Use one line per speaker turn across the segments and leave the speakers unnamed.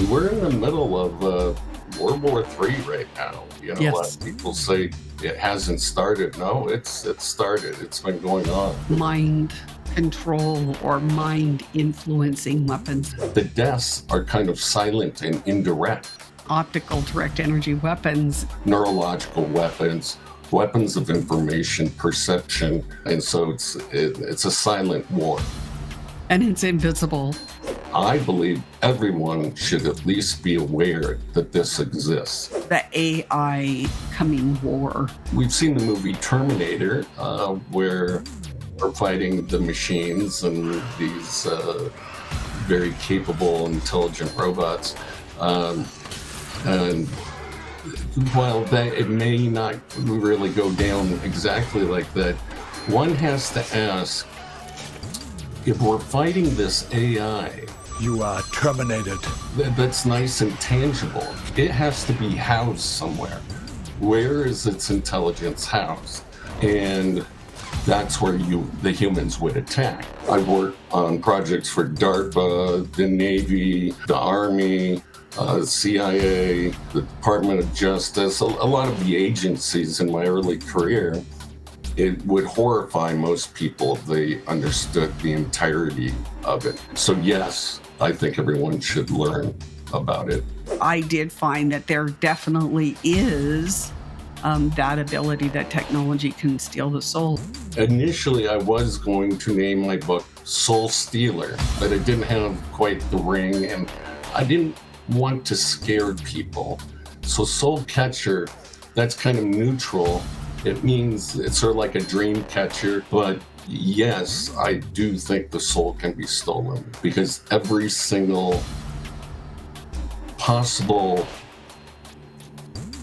We're in the middle of World War III right now. A lot
Yes.
of people say it hasn't started. No, it's started. It's been going on.
Mind control or mind influencing weapons.
The deaths are kind of silent and indirect.
Optical direct energy weapons.
Neurological weapons, weapons of information, perception, and so it's a silent war.
And it's invisible.
I believe everyone should at least be aware that this exists.
The AI coming war.
We've seen the movie Terminator, where we're fighting the machines and these very capable, intelligent robots. And while it may not really go down exactly like that, one has to ask, if we're fighting this AI,
you are terminated.
That's nice and tangible. It has to be housed somewhere. Where is its intelligence housed? And that's where the humans would attack. I worked on projects for DARPA, the Navy, the Army, CIA, the Department of Justice, a lot of the agencies in my early career. It would horrify most people if they understood the entirety of it. So yes, I think everyone should learn about it.
I did find that there definitely is that ability that technology can steal the soul.
Initially, I was going to name my book Soul Stealer, but it didn't have quite the ring, and I didn't want to scare people. So Soul Catcher, that's kind of neutral. It means it's sort of like a dream catcher, but yes, I do think the soul can be stolen because every single possible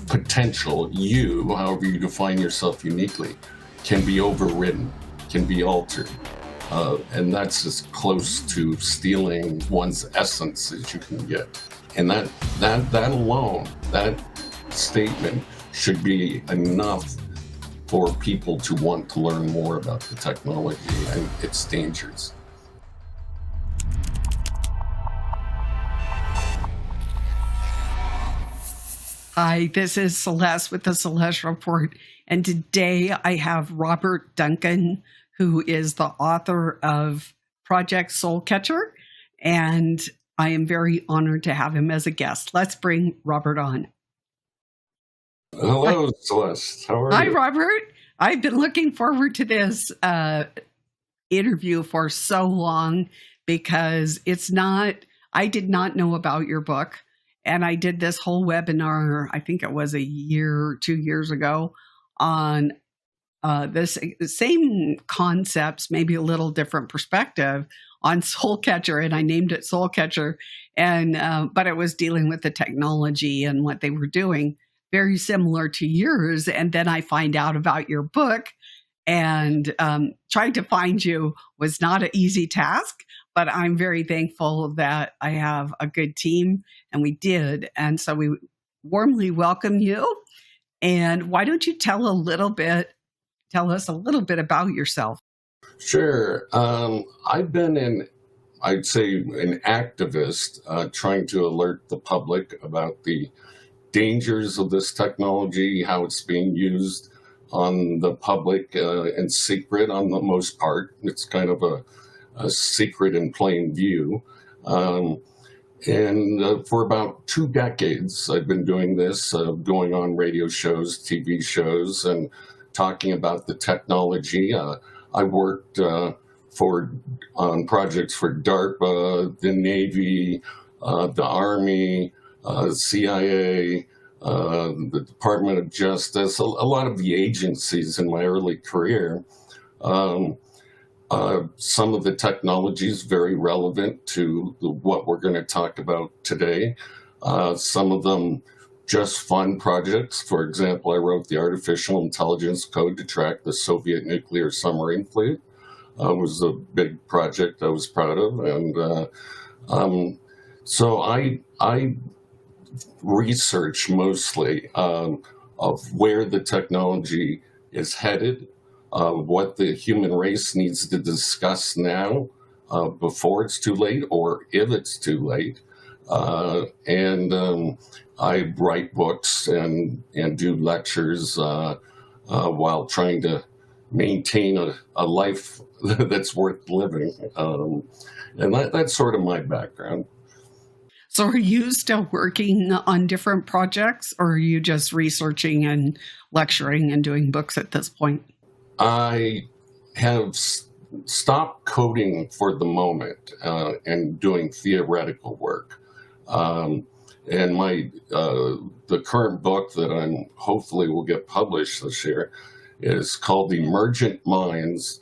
potential, however you define yourself uniquely, can be overridden, can be altered. And that's as close to stealing one's essence as you can get. And that alone, that statement should be enough for people to want to learn more about the technology and its dangers.
Hi, this is Celeste with the Celeste Report, and today I have Robert Duncan, who is the author of Project Soul Catcher, and I am very honored to have him as a guest. Let's bring Robert on.
Hello, Celeste. How are you?
Hi, Robert. I've been looking forward to this interview for so long because I did not know about your book. And I did this whole webinar, I think it was 2 years ago, on this same concepts, maybe a little different perspective on Soul Catcher. And I named it Soul Catcher. But it was dealing with the technology and what they were doing, very similar to yours. And then I find out about your book, and trying to find you was not an easy task, but I'm very thankful that I have a good team, and we did. And so we warmly welcome you. And why don't you tell us a little bit about yourself?
Sure. I've been I'd say an activist trying to alert the public about the dangers of this technology, how it's being used on the public in secret on the most part. It's kind of a secret in plain view. And for about 2 decades, I've been doing this, going on radio shows, TV shows, and talking about the technology. I worked on projects for DARPA, the Navy, the Army, CIA, the Department of Justice, a lot of the agencies in my early career. Some of the technology is very relevant to what we're going to talk about today. Some of them just fun projects. For example, I wrote the artificial intelligence code to track the Soviet nuclear submarine fleet. It was a big project I was proud of. And so I research mostly of where the technology is headed, what the human race needs to discuss now before it's too late, or if it's too late, And I write books and do lectures while trying to maintain a life that's worth living. And that's sort of my background.
So are you still working on different projects, or are you just researching and lecturing and doing books at this point?
I have stopped coding for the moment and doing theoretical work. And my the current book that I'm hopefully will get published this year is called Emergent Minds,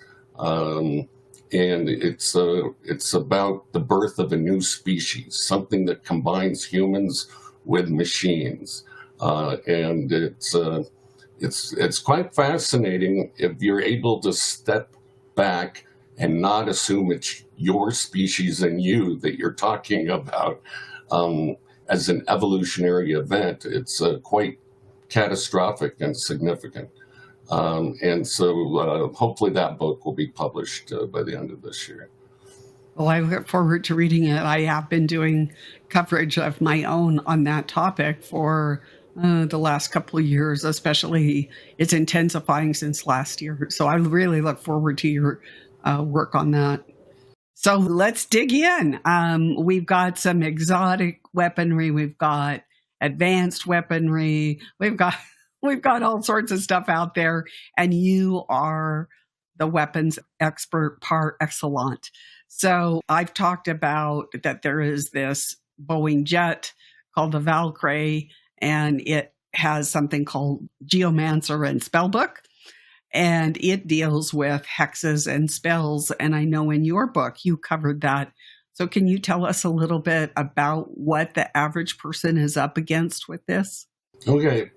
and it's about the birth of a new species, something that combines humans with machines, and it's quite fascinating if you're able to step back and not assume it's your species and you that you're talking about as an evolutionary event. It's quite catastrophic and significant. And so hopefully that book will be published by the end of this year.
Well, I look forward to reading it. I have been doing coverage of my own on that topic for the last couple of years, especially it's intensifying since last year. So I really look forward to your work on that. So let's dig in. We've got some exotic weaponry. We've got advanced weaponry. We've got all sorts of stuff out there. And you are the weapons expert par excellence. So I've talked about that there is this Boeing jet called the Valkyrie, and it has something called Geomancer and Spellbook. And it deals with hexes and spells. And I know in your book, you covered that. So can you tell us a little bit about what the average person is up against with this?
Okay.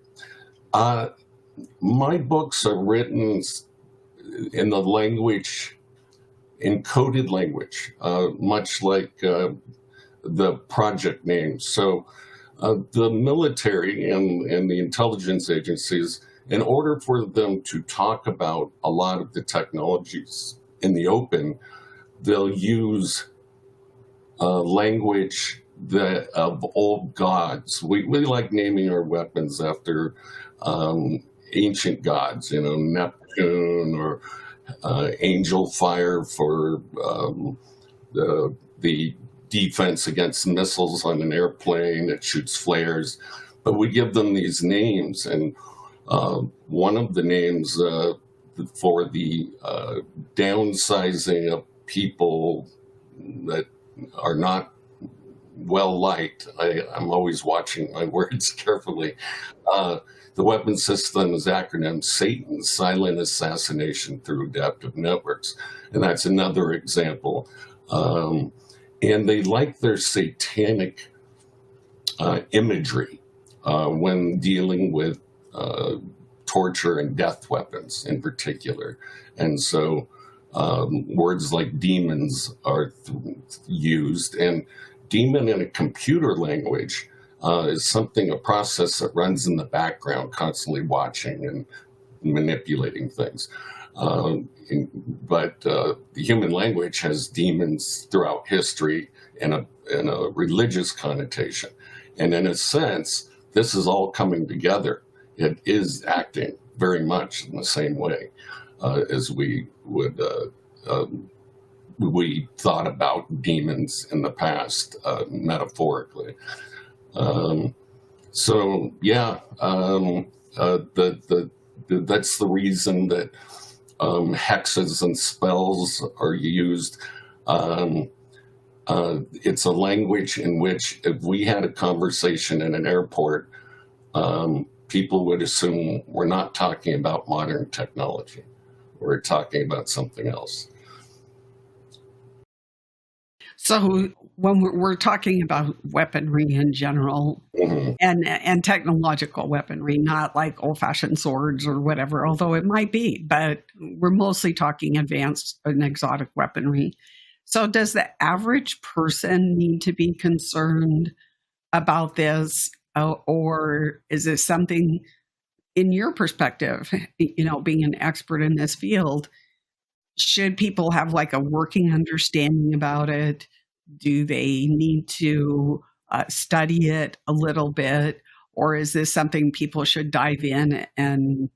My books are written in the language, encoded language, much like the project names. So the military and the intelligence agencies, in order for them to talk about a lot of the technologies in the open, they'll use language of old gods. We like naming our weapons after ancient gods, Neptune or angel fire for the defense against missiles on an airplane that shoots flares. But we give them these names, and one of the names for the downsizing of people that are not well liked, I'm always watching my words carefully. The weapon system is acronym SATAN, Silent Assassination Through Adaptive Networks. And that's another example. And they like their satanic imagery when dealing with torture and death weapons in particular. And so words like demons are used. And demon in a computer language is a process that runs in the background, constantly watching and manipulating things. But the human language has demons throughout history in a religious connotation. And in a sense, this is all coming together. It is acting very much in the same way as we would we thought about demons in the past, metaphorically. So yeah, that's the reason that hexes and spells are used. It's a language in which if we had a conversation in an airport, people would assume we're not talking about modern technology. We're talking about something else.
So when we're talking about weaponry in general,
Mhm.
and technological weaponry, not like old-fashioned swords or whatever, although it might be, but we're mostly talking advanced and exotic weaponry. So does the average person need to be concerned about this, or is this something, in your perspective, being an expert in this field, should people have like a working understanding about it? Do they need to study it a little bit, or is this something people should dive in and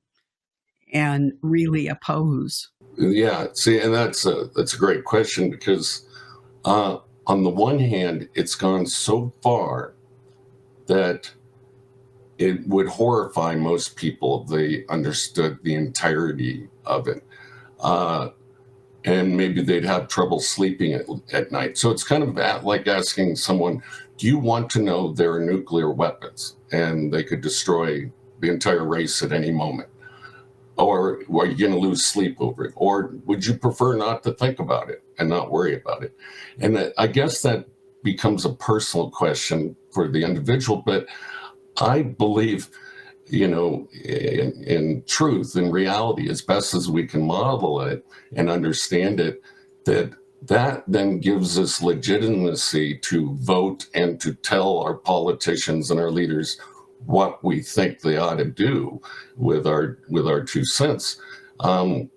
really oppose?
Yeah, see, and that's a great question because on the one hand, it's gone so far that it would horrify most people if they understood the entirety of it. Uh, and maybe they'd have trouble sleeping at night. So it's kind of like asking someone, do you want to know there are nuclear weapons and they could destroy the entire race at any moment? Or are you going to lose sleep over it? Or would you prefer not to think about it and not worry about it? And I guess that becomes a personal question for the individual, but I believe, in truth, in reality, as best as we can model it and understand it, that then gives us legitimacy to vote and to tell our politicians and our leaders what we think they ought to do with our 2 cents. And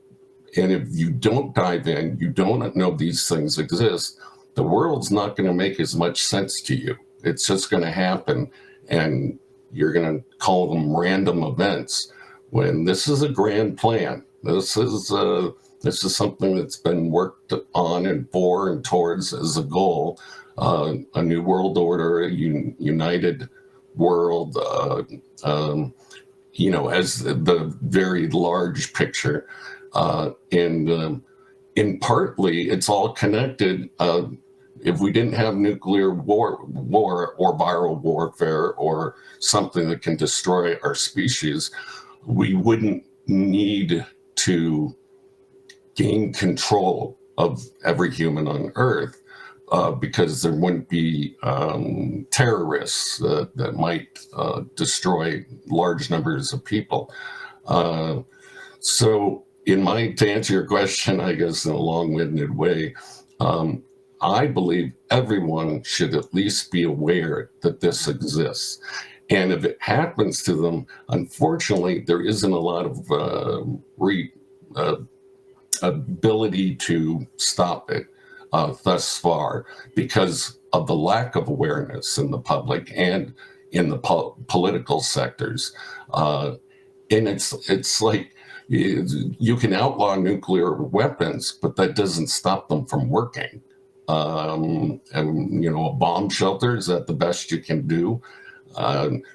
if you don't dive in, you don't know these things exist, the world's not going to make as much sense to you. It's just going to happen. And you're going to call them random events when this is a grand plan. This is something that's been worked on and for and towards as a goal, a new world order, a united world, as the very large picture. And partly it's all connected. If we didn't have nuclear war or viral warfare or something that can destroy our species, we wouldn't need to gain control of every human on Earth because there wouldn't be terrorists that might destroy large numbers of people. So to answer your question, I guess in a long-winded way, I believe everyone should at least be aware that this exists. And if it happens to them, unfortunately, there isn't a lot of ability to stop it thus far because of the lack of awareness in the public and in the political sectors. And it's like you can outlaw nuclear weapons, but that doesn't stop them from working. And a bomb shelter, is that the best you can do?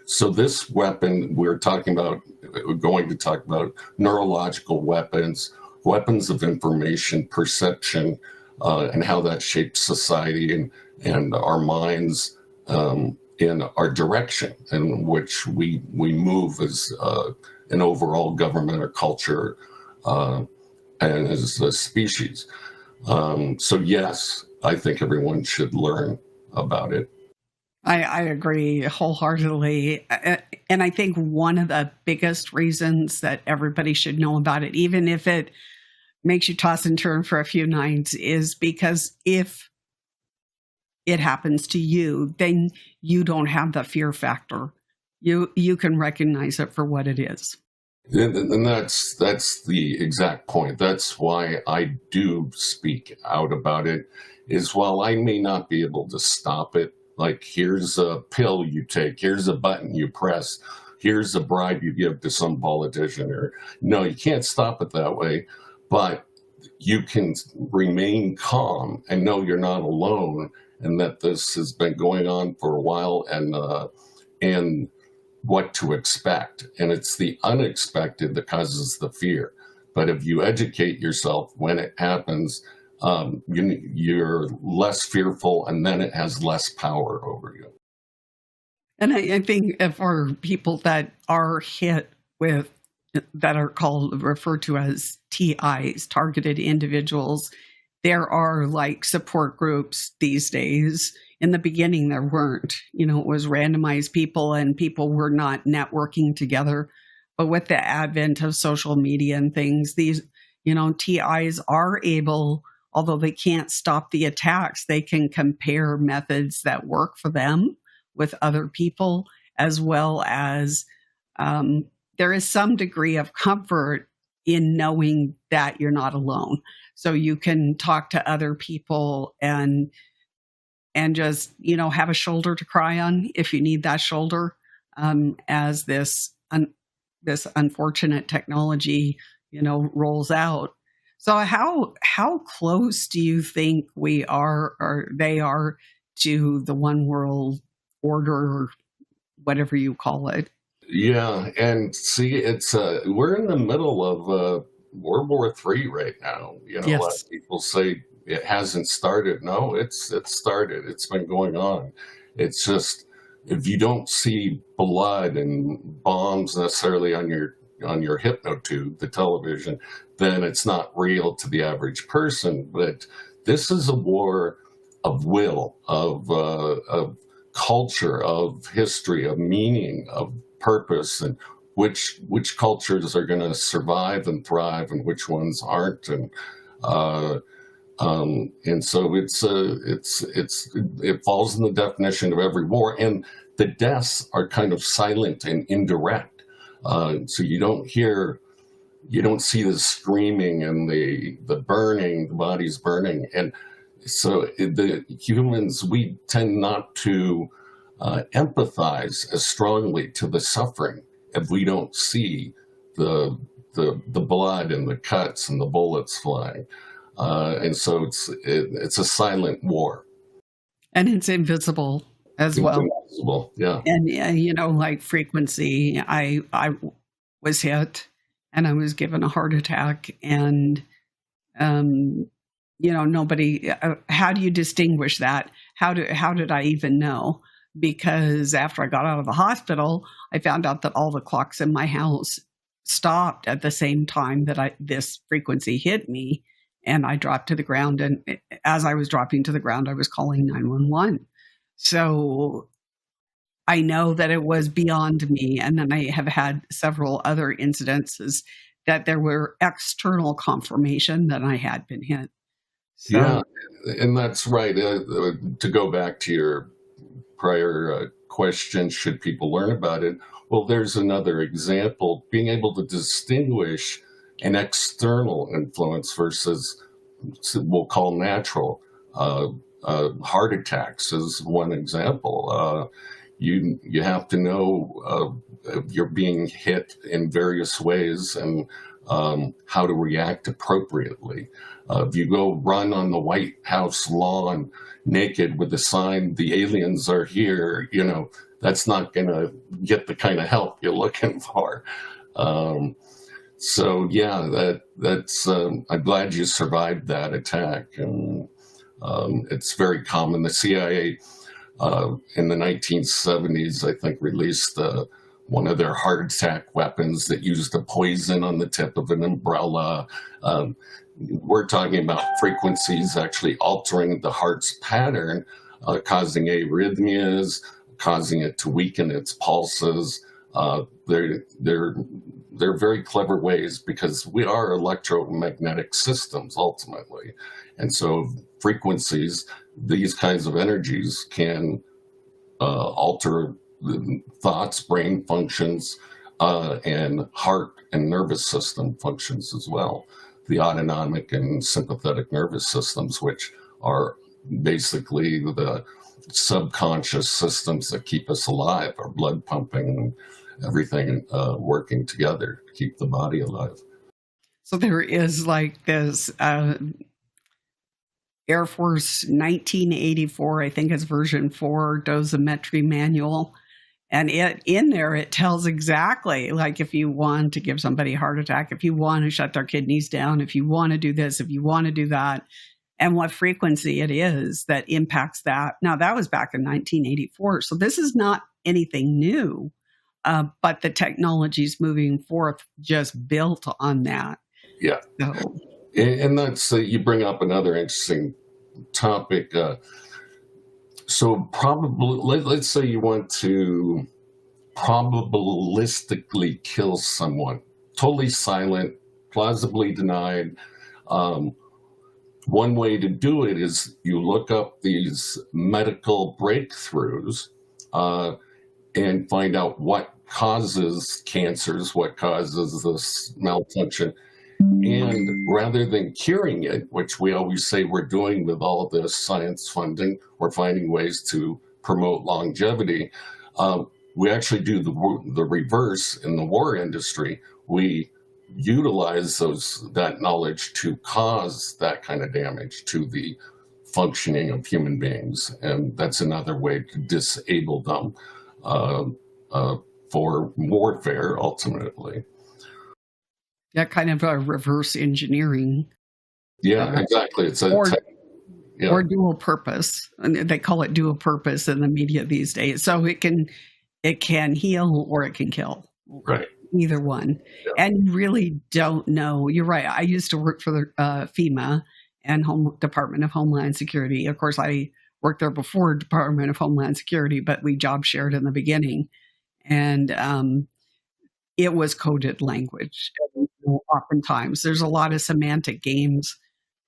So this weapon we're going to talk about neurological weapons, weapons of information, perception, and how that shapes society and our minds in our direction in which we move as an overall government or culture and as a species. So yes, I think everyone should learn about it.
I agree wholeheartedly. And I think one of the biggest reasons that everybody should know about it, even if it makes you toss and turn for a few nights, is because if it happens to you, then you don't have the fear factor. You can recognize it for what it is.
And that's the exact point. That's why I do speak out about it, is while I may not be able to stop it, like here's a pill you take, here's a button you press, here's a bribe you give to some politician, or no, you can't stop it that way, but you can remain calm and know you're not alone and that this has been going on for a while and what to expect. And it's the unexpected that causes the fear. But if you educate yourself when it happens, you're less fearful, and then it has less power over you.
And I think for people that are hit with, that are referred to as TIs, targeted individuals, there are like support groups these days. In the beginning, there weren't. It was randomized people and people were not networking together. But with the advent of social media and things, these, TIs are able, although they can't stop the attacks, they can compare methods that work for them with other people, as well as there is some degree of comfort in knowing that you're not alone. So you can talk to other people and and just, have a shoulder to cry on if you need that shoulder, as this unfortunate technology, rolls out. So how close do you think we are, or they are, to the one world order, or whatever you call it?
Yeah, and see, it's we're in the middle of World War III right now. A lot
Yes.
of people say it hasn't started. No, it's started. It's been going on. It's just, if you don't see blood and bombs necessarily on your hypnotube, the television, then it's not real to the average person. But this is a war of will, of culture, of history, of meaning, of purpose, and which cultures are going to survive and thrive and which ones aren't. And so it falls in the definition of every war, and the deaths are kind of silent and indirect. So you don't see the screaming and the burning, the bodies burning. And so the humans, we tend not to empathize as strongly to the suffering if we don't see the blood and the cuts and the bullets flying. And so it's a silent war.
And it's invisible as
It's
well.
invisible, yeah.
And like frequency, I was hit and I was given a heart attack, and nobody. How do you distinguish that? How did I even know? Because after I got out of the hospital, I found out that all the clocks in my house stopped at the same time that this frequency hit me, and I dropped to the ground. And as I was dropping to the ground, I was calling 911. So I know that it was beyond me. And then I have had several other incidences that there were external confirmation that I had been hit. So,
Yeah, and that's right. To go back to your prior question, should people learn about it? Well, there's another example: being able to distinguish an external influence versus, we'll call, natural. Heart attacks is one example. You have to know you're being hit in various ways, and how to react appropriately. If you go run on the White House lawn naked with the sign, "The aliens are here," that's not going to get the kind of help you're looking for. So yeah, that's I'm glad you survived that attack. And it's very common. The CIA in the 1970s, I think, released one of their heart attack weapons that used a poison on the tip of an umbrella. We're talking about frequencies actually altering the heart's pattern, causing arrhythmias, causing it to weaken its pulses. They're very clever ways, because we are electromagnetic systems ultimately. And so frequencies, these kinds of energies, can alter thoughts, brain functions, and heart and nervous system functions as well. The autonomic and sympathetic nervous systems, which are basically the subconscious systems that keep us alive, our blood pumping and everything working together to keep the body alive.
so there is like this Air Force 1984, I think it's version 4 dosimetry manual. And in there, it tells exactly, like, if you want to give somebody a heart attack, if you want to shut their kidneys down, if you want to do this, if you want to do that, and what frequency it is that impacts that. Now, that was back in 1984. So this is not anything new, but the technologies moving forth just built on that.
Yeah.
So,
And that's, you bring up another interesting topic. So probably, let's say you want to probabilistically kill someone, totally silent, plausibly denied. One way to do it is you look up these medical breakthroughs and find out what causes cancers, what causes this malfunction, And rather than curing it, which we always say we're doing with all of this science funding, we're finding ways to promote longevity. We actually do the reverse in the war industry. We utilize that knowledge to cause that kind of damage to the functioning of human beings. And that's another way to disable them for warfare, ultimately.
Yeah, kind of a reverse engineering.
Yeah, exactly. It's
or dual purpose. And they call it dual purpose in the media these days. So it can heal or it can kill.
Right.
Either one. Yeah. And you really don't know. You're right. I used to work for the FEMA and Department of Homeland Security. Of course, I worked there before Department of Homeland Security, but we job shared in the beginning. And it was coded language. Oftentimes, there's a lot of semantic games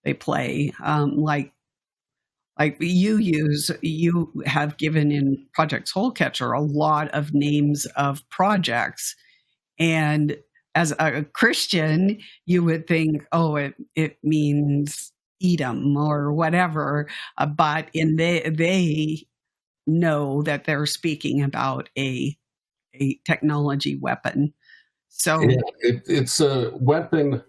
they play. Like you have given in Project Soulcatcher a lot of names of projects. And as a Christian, you would think, oh, it means Edom or whatever. But they know that they're speaking about a technology weapon. So
yeah, it's a weapon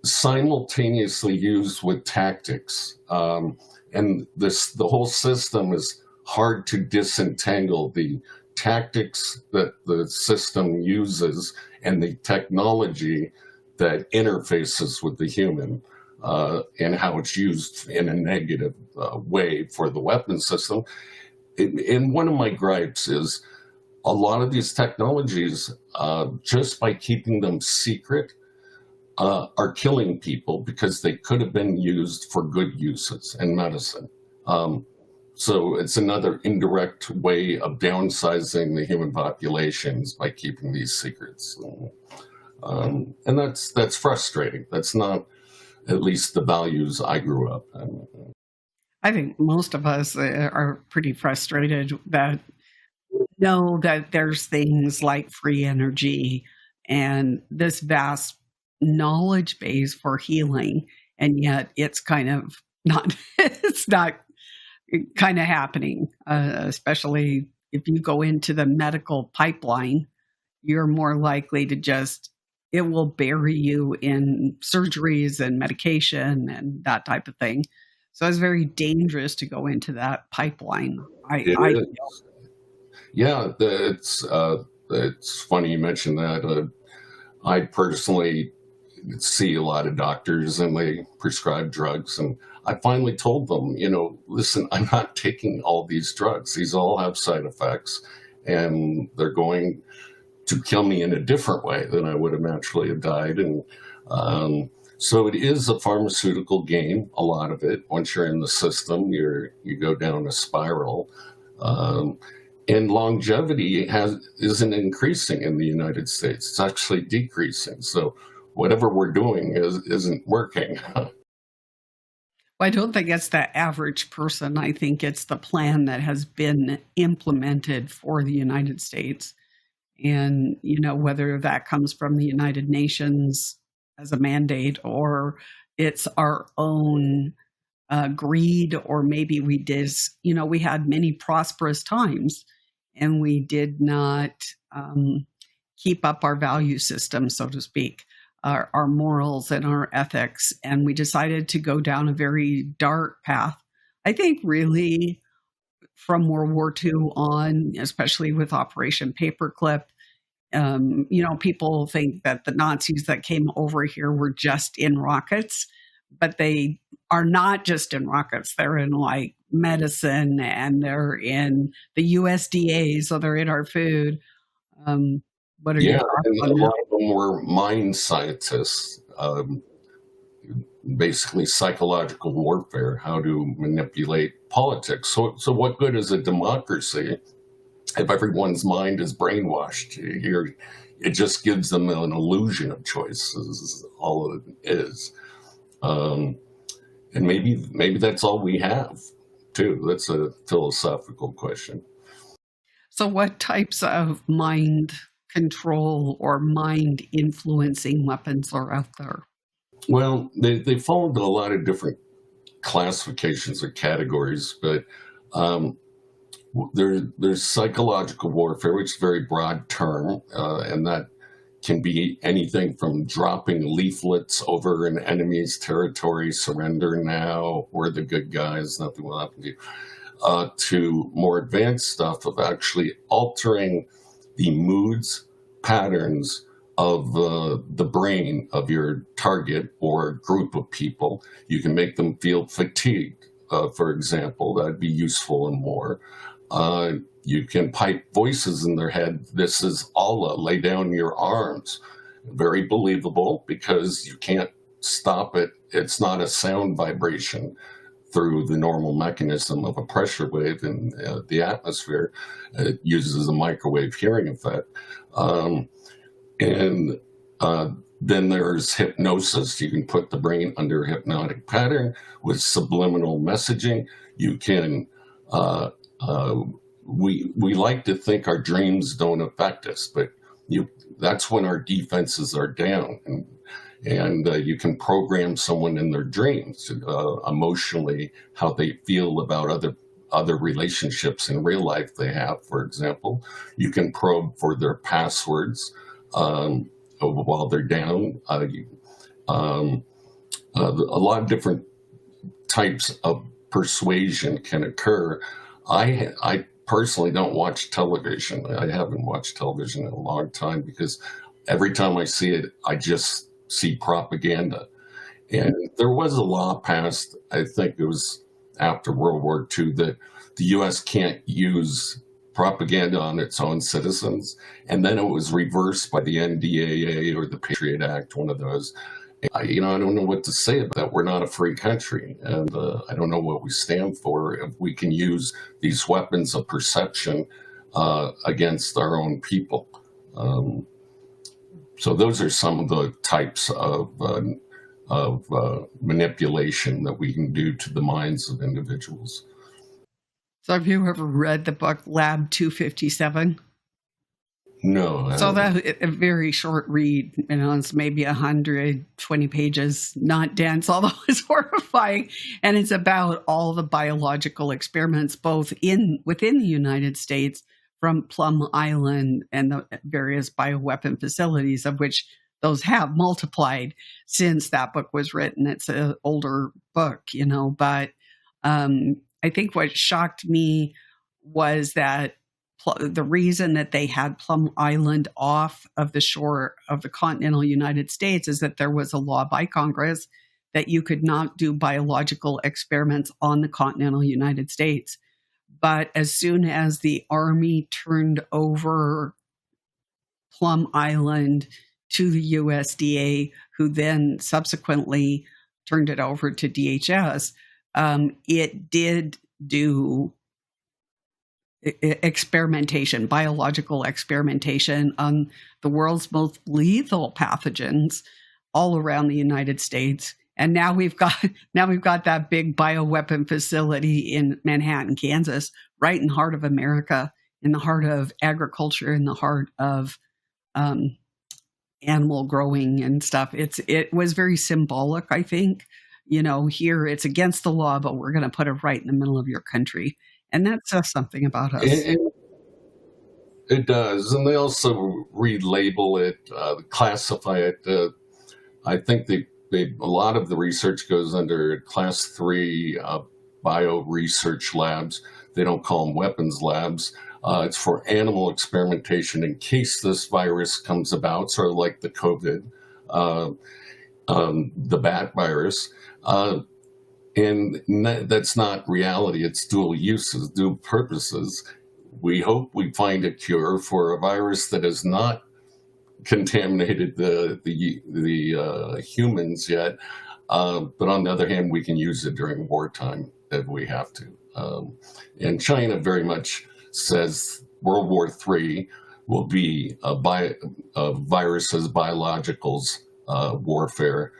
simultaneously used with tactics. And the whole system is hard to disentangle the tactics that the system uses and the technology that interfaces with the human, and how it's used in a negative way for the weapon system. And one of my gripes is a lot of these technologies, just by keeping them secret, are killing people because they could have been used for good uses in medicine. So it's another indirect way of downsizing the human populations by keeping these secrets. And that's frustrating. That's not at least the values I grew up in.
I think most of us are pretty frustrated that know that there's things like free energy and this vast knowledge base for healing, and yet it's kind of not it's not kind of happening, especially if you go into the medical pipeline. You're more likely to it will bury you in surgeries and medication and that type of thing. So it's very dangerous to go into that pipeline.
Yeah, it's funny you mentioned that. I personally see a lot of doctors and they prescribe drugs, and I finally told them, listen, I'm not taking all these drugs. These all have side effects, and they're going to kill me in a different way than I would have naturally have died. And so it is a pharmaceutical game, a lot of it. Once you're in the system, you go down a spiral. And longevity isn't increasing in the United States. It's actually decreasing. So whatever we're doing isn't working.
Well, I don't think it's the average person. I think it's the plan that has been implemented for the United States. And, whether that comes from the United Nations as a mandate or it's our own greed, or maybe we had many prosperous times and we did not keep up our value system, so to speak, our morals and our ethics. And we decided to go down a very dark path. I think really from World War II on, especially with Operation Paperclip, people think that the Nazis that came over here were just in rockets, but they are not just in rockets. They're in like medicine, and they're in the USDA, so they're in our food. What are your thoughts on
a lot of them were mind scientists, basically psychological warfare, how to manipulate politics. So what good is a democracy if everyone's mind is brainwashed? It just gives them an illusion of choice, is all it is. And maybe that's all we have, too. That's a philosophical question.
So what types of mind control or mind influencing weapons are out there?
Well, they fall into a lot of different classifications or categories, but there's psychological warfare, which is a very broad term, and that can be anything from dropping leaflets over an enemy's territory, surrender now, we're the good guys, nothing will happen to you, to more advanced stuff of actually altering the moods, patterns of the brain of your target or group of people. You can make them feel fatigued, for example. That'd be useful in war. You can pipe voices in their head. This is Allah, lay down your arms. Very believable because you can't stop it. It's not a sound vibration through the normal mechanism of a pressure wave in the atmosphere. It uses a microwave hearing effect. And then there's hypnosis. You can put the brain under a hypnotic pattern with subliminal messaging. You can, we like to think our dreams don't affect us, but that's when our defenses are down. And you can program someone in their dreams, emotionally, how they feel about other relationships in real life they have, for example. You can probe for their passwords while they're down. A lot of different types of persuasion can occur. I personally don't watch television. I haven't watched television in a long time because every time I see it, I just see propaganda. And there was a law passed, I think it was after World War II, that the U.S. can't use propaganda on its own citizens. And then it was reversed by the NDAA or the Patriot Act, one of those. I don't know what to say about that. We're not a free country. And I don't know what we stand for if we can use these weapons of perception against our own people. So those are some of the types of manipulation that we can do to the minds of individuals.
So have you ever read the book Lab 257?
No.
So that's a very short read. It's maybe 120 pages, not dense, although it's horrifying. And it's about all the biological experiments, both within the United States, from Plum Island and the various bioweapon facilities, of which those have multiplied since that book was written. It's an older book, but I think what shocked me was that the reason that they had Plum Island off of the shore of the continental United States is that there was a law by Congress that you could not do biological experiments on the continental United States. But as soon as the Army turned over Plum Island to the USDA, who then subsequently turned it over to DHS, it did do experimentation, biological experimentation on the world's most lethal pathogens all around the United States. And now we've got that big bioweapon facility in Manhattan, Kansas, right in the heart of America, in the heart of agriculture, in the heart of animal growing and stuff. It was very symbolic, I think. Here it's against the law, but we're going to put it right in the middle of your country. And that says something about us.
It does. And they also relabel it, classify it. I think a lot of the research goes under class 3 bio research labs. They don't call them weapons labs. It's for animal experimentation in case this virus comes about, sort of like the COVID, the bat virus. And that's not reality. It's dual uses, dual purposes. We hope we find a cure for a virus that has not contaminated the humans yet. But on the other hand, we can use it during wartime if we have to. And China very much says World War III will be a viruses, biologicals warfare.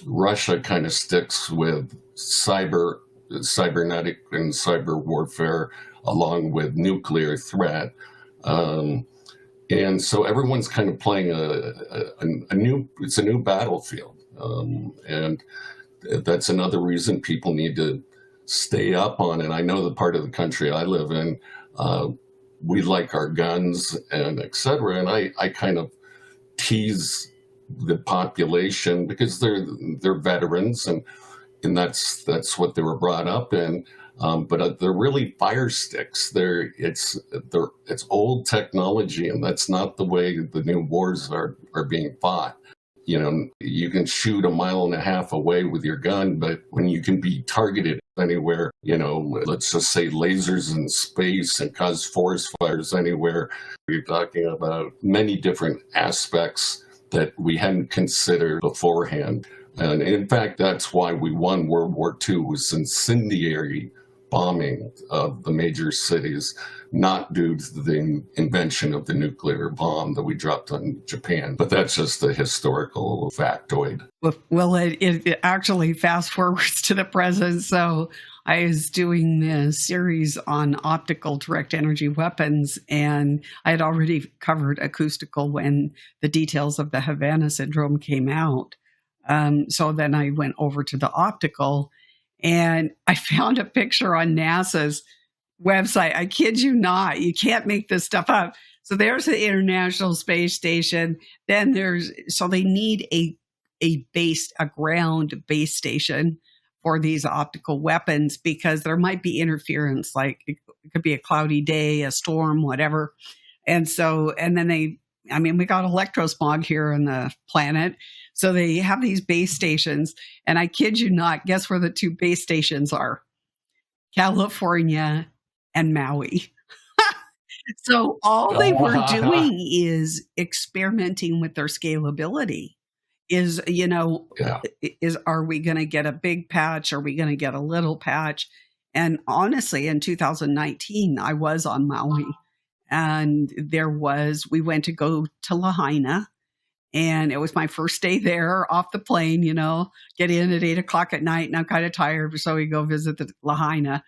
Russia kind of sticks with cybernetic and cyber warfare along with nuclear threat. And so everyone's kind of playing a new battlefield. And that's another reason people need to stay up on it. I know the part of the country I live in, we like our guns and et cetera. And I kind of tease the population because they're veterans and that's what they were brought up in. But they're really fire sticks. It's old technology, and that's not the way the new wars are being fought. You know, you can shoot 1.5 miles away with your gun, but when you can be targeted anywhere, you know, let's just say lasers in space and cause forest fires anywhere, you're talking about many different aspects that we hadn't considered beforehand. And in fact, that's why we won World War II, was incendiary bombing of the major cities, not due to the invention of the nuclear bomb that we dropped on Japan. But that's just a historical factoid.
Well, it actually fast forwards to the present. So I was doing this series on optical direct energy weapons, and I had already covered acoustical when the details of the Havana syndrome came out. So then I went over to the optical, and I found a picture on NASA's website. I kid you not. You can't make this stuff up. So there's the International Space Station. Then so they need a ground base station for these optical weapons, because there might be interference, like it could be a cloudy day, a storm, whatever. And then we got electrosmog here on the planet. So they have these base stations. And I kid you not, guess where the two base stations are? California and Maui. So all they were doing is experimenting with their scalability. Are we going to get a big patch? Are we going to get a little patch? And honestly, in 2019, I was on Maui, and we went to go to Lahaina, and it was my first day there off the plane, get in at 8:00 at night, and I'm kind of tired. So we go visit the Lahaina.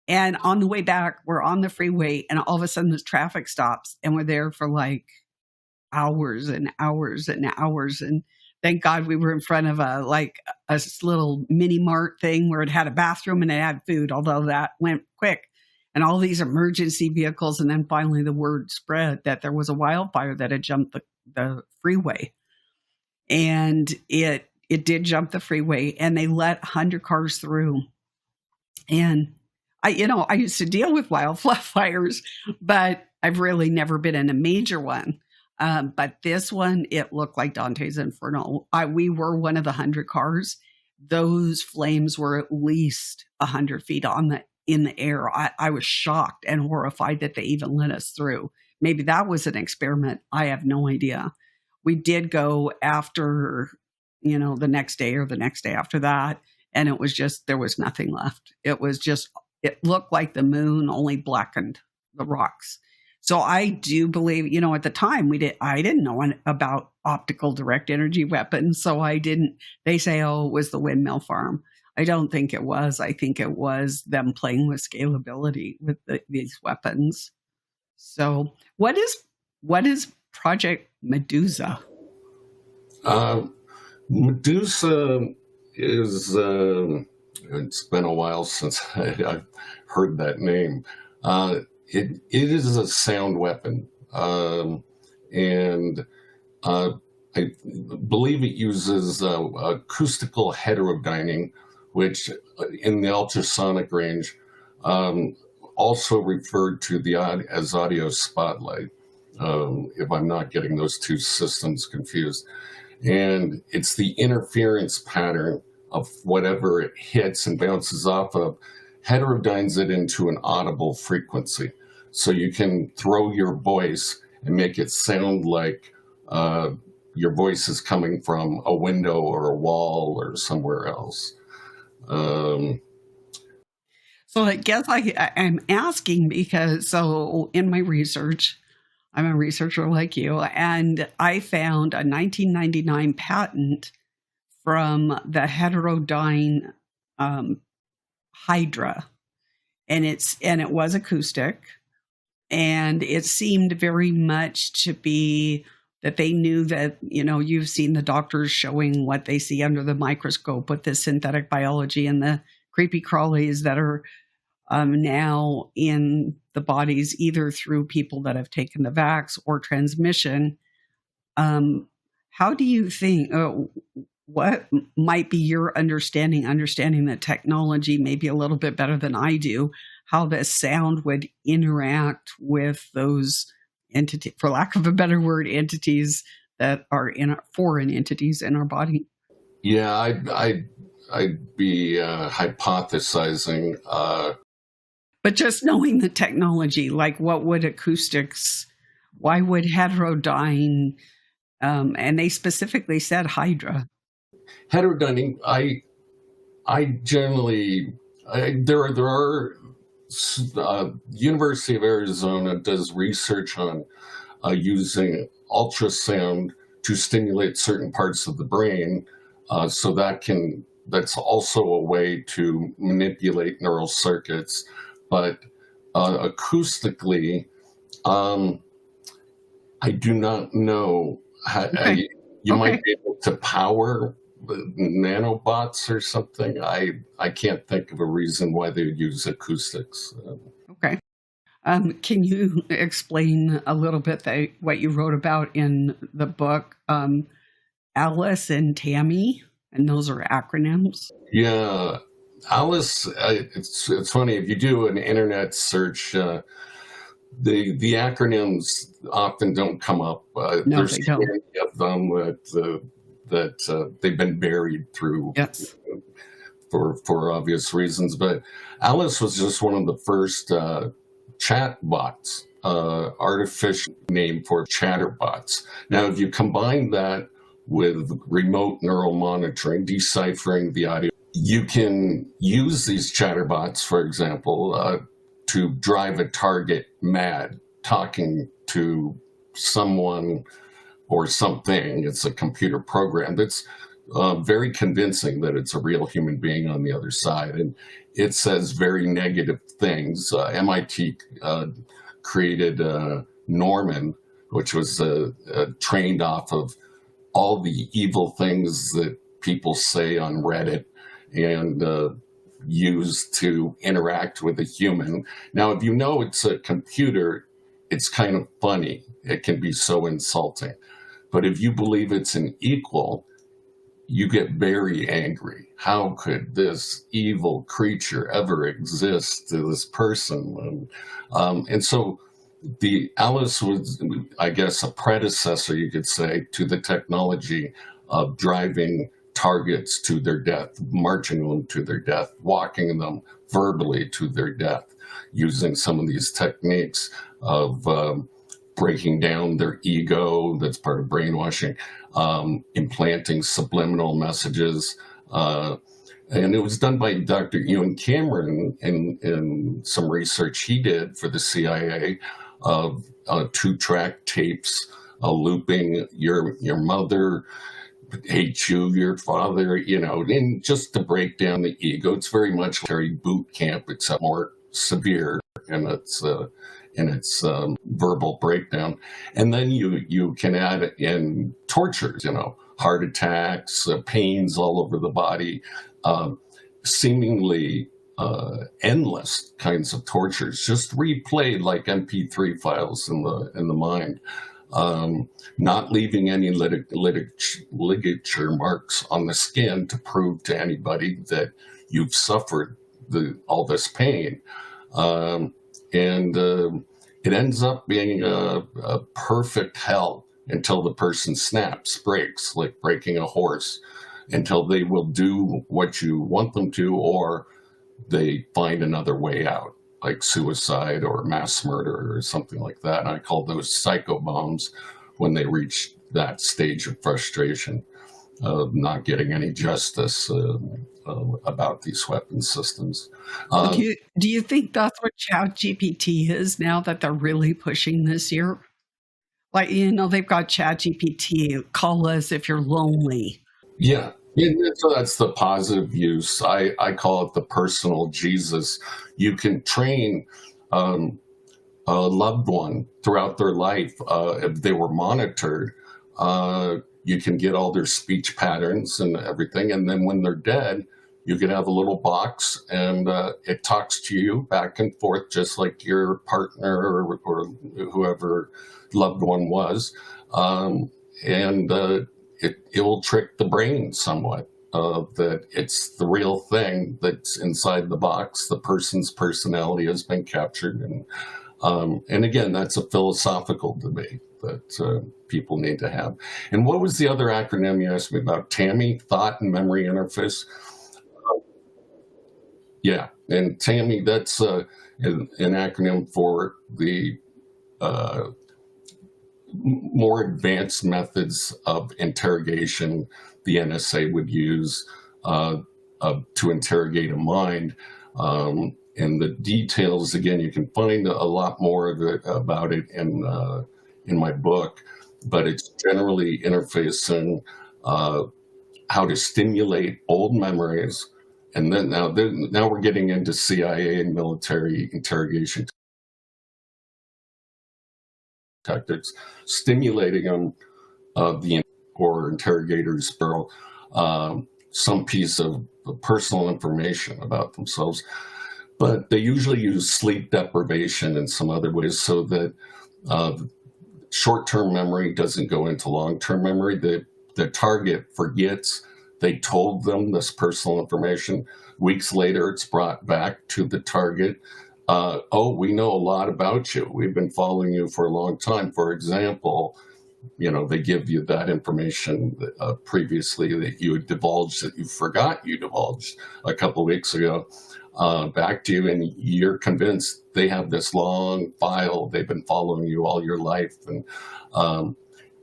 And on the way back, we're on the freeway, and all of a sudden the traffic stops, and we're there for like hours and hours and hours. And thank God we were in front of a little mini mart thing where it had a bathroom and it had food, although that went quick. And all these emergency vehicles. And then finally the word spread that there was a wildfire that had jumped the freeway. And it did jump the freeway, and they let 100 cars through. And I used to deal with wildfires, but I've really never been in a major one. But this one, it looked like Dante's Inferno. We were one of the 100 cars. Those flames were at least 100 feet in the air. I was shocked and horrified that they even let us through. Maybe that was an experiment. I have no idea. We did go after, the next day or the next day after that, and it was just, there was nothing left. It looked like the moon only blackened the rocks. So I do believe, at the time I didn't know about optical direct energy weapons. So they say, it was the windmill farm. I don't think it was. I think it was them playing with scalability with these weapons. So what is Project Medusa?
Medusa is, it's been a while since I've heard that name. It is a sound weapon, and I believe it uses acoustical heterodyning, which in the ultrasonic range, also referred to as audio spotlight, if I'm not getting those two systems confused. And it's the interference pattern of whatever it hits and bounces off of, heterodynes it into an audible frequency. So you can throw your voice and make it sound like your voice is coming from a window or a wall or somewhere else.
So I guess I'm asking because, in my research, I'm a researcher like you, and I found a 1999 patent from the heterodyne Hydra, and it was acoustic. And it seemed very much to be that they knew that, you've seen the doctors showing what they see under the microscope with the synthetic biology and the creepy crawlies that are now in the bodies, either through people that have taken the vax or transmission. How do you think, what might be your understanding that technology may be a little bit better than I do, how the sound would interact with those entities, for lack of a better word, entities that are foreign entities in our body?
Yeah, I'd be hypothesizing.
But just knowing the technology, like what would acoustics, why would heterodyne, and they specifically said Hydra.
Heterodyne, I generally, there are University of Arizona does research on using ultrasound to stimulate certain parts of the brain, so that's also a way to manipulate neural circuits. But acoustically, I do not know how.
Okay.
You might be able to power nanobots or something. I can't think of a reason why they would use acoustics.
Okay. Can you explain a little bit what you wrote about in the book, Alice and Tammy? And those are acronyms.
Yeah. Alice, it's funny, if you do an internet search, the acronyms often don't come up.
No,
there's
they don't.
many of them that they've been buried through.
Yes.
For obvious reasons. But Alice was just one of the first chat bots, artificial name for chatterbots. Now, if you combine that with remote neural monitoring, deciphering the audio, you can use these chatterbots, for example, to drive a target mad, talking to someone or something. It's a computer program that's very convincing that it's a real human being on the other side. And it says very negative things. MIT created Norman, which was trained off of all the evil things that people say on Reddit and used to interact with a human. Now, if you know it's a computer, it's kind of funny. It can be so insulting. But if you believe it's an equal, you get very angry. How could this evil creature ever exist to this person? And so the Alice was, I guess, a predecessor, you could say, to the technology of driving targets to their death, marching them to their death, walking them verbally to their death, using some of these techniques of breaking down their ego. That's part of brainwashing, implanting subliminal messages. And it was done by Dr. Ewan Cameron in some research he did for the CIA of 2-track tapes, looping your mother hates you, your father, and just to break down the ego. It's very much like boot camp, except more severe in its verbal breakdown. And then you can add in tortures, heart attacks, pains all over the body, seemingly endless kinds of tortures, just replayed like MP3 files in the mind. Not leaving any ligature marks on the skin to prove to anybody that you've suffered all this pain. And it ends up being a perfect hell until the person snaps, breaks, like breaking a horse, until they will do what you want them to, or they find another way out, like suicide or mass murder or something like that. And I call those psycho bombs when they reach that stage of frustration of not getting any justice about these weapon systems.
Do you think that's what ChatGPT is now that they're really pushing this year? Like, they've got ChatGPT, call us if you're lonely.
Yeah. So that's the positive use. I call it the personal Jesus. You can train a loved one throughout their life. If they were monitored, you can get all their speech patterns and everything. And then when they're dead, you can have a little box, and it talks to you back and forth, just like your partner or whoever loved one was. And it will trick the brain somewhat. That it's the real thing that's inside the box. The person's personality has been captured, and again, that's a philosophical debate that people need to have. And what was the other acronym you asked me about? TAMI, Thought and Memory Interface. Yeah, and TAMI, that's an acronym for the more advanced methods of interrogation the NSA would use to interrogate a mind. And the details, again, you can find a lot more of it about it in my book, but it's generally interfacing how to stimulate old memories. And then now we're getting into CIA and military interrogation tactics, stimulating them, or interrogators spiral some piece of personal information about themselves. But they usually use sleep deprivation and some other ways so that short-term memory doesn't go into long-term memory. The target forgets they told them this personal information. Weeks later, it's brought back to the target. Oh, we know a lot about you. We've been following you for a long time. For example, they give you that information previously that you had divulged, that you forgot you divulged a couple of weeks ago, back to you, and you're convinced they have this long file. They've been following you all your life.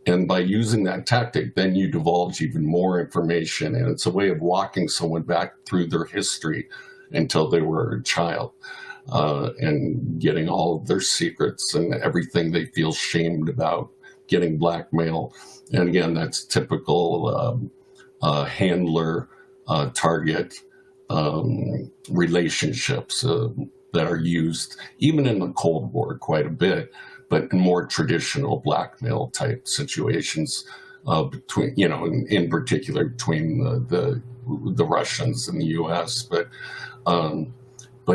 And by using that tactic, then you divulge even more information. And it's a way of walking someone back through their history until they were a child, and getting all of their secrets and everything they feel shamed about, getting blackmail. And again, that's typical handler target relationships that are used even in the Cold War quite a bit, but in more traditional blackmail type situations between, in particular between the Russians and the U.S. But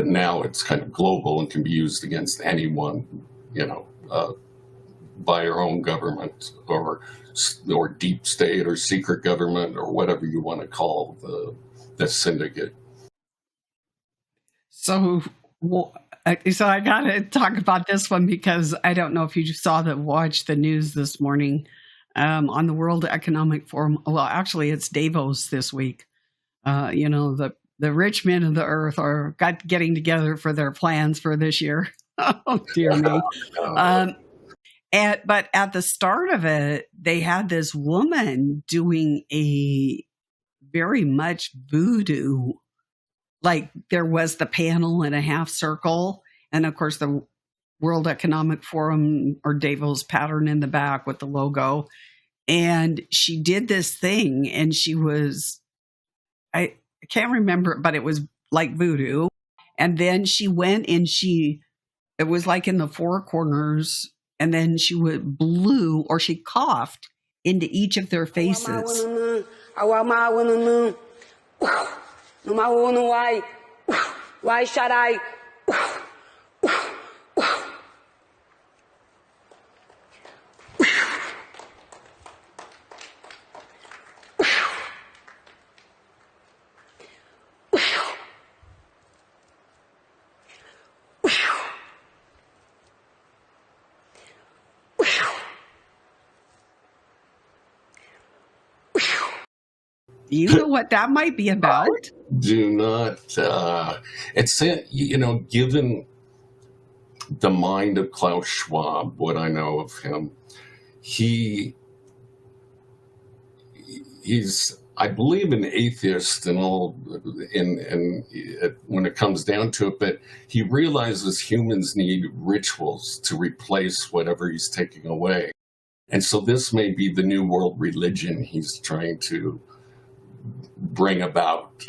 now it's kind of global and can be used against anyone, by our own government or deep state or secret government or whatever you want to call the syndicate.
So I got to talk about this one because I don't know if you watched the news this morning on the World Economic Forum. Well, actually, it's Davos this week. The rich men of the earth are getting together for their plans for this year. Oh, dear me. But at the start of it, they had this woman doing a very much voodoo. Like there was the panel in a half circle. And of course, the World Economic Forum or Davos pattern in the back with the logo. And she did this thing and I can't remember, but it was like voodoo. And then she went and it was like in the four corners. And then she blew or she coughed into each of their faces.
Why should I?
You know what that might be about?
I do not. It's, given the mind of Klaus Schwab, what I know of him, he's, I believe, an atheist and all, and when it comes down to it, but he realizes humans need rituals to replace whatever he's taking away. And so this may be the new world religion he's trying to bring about,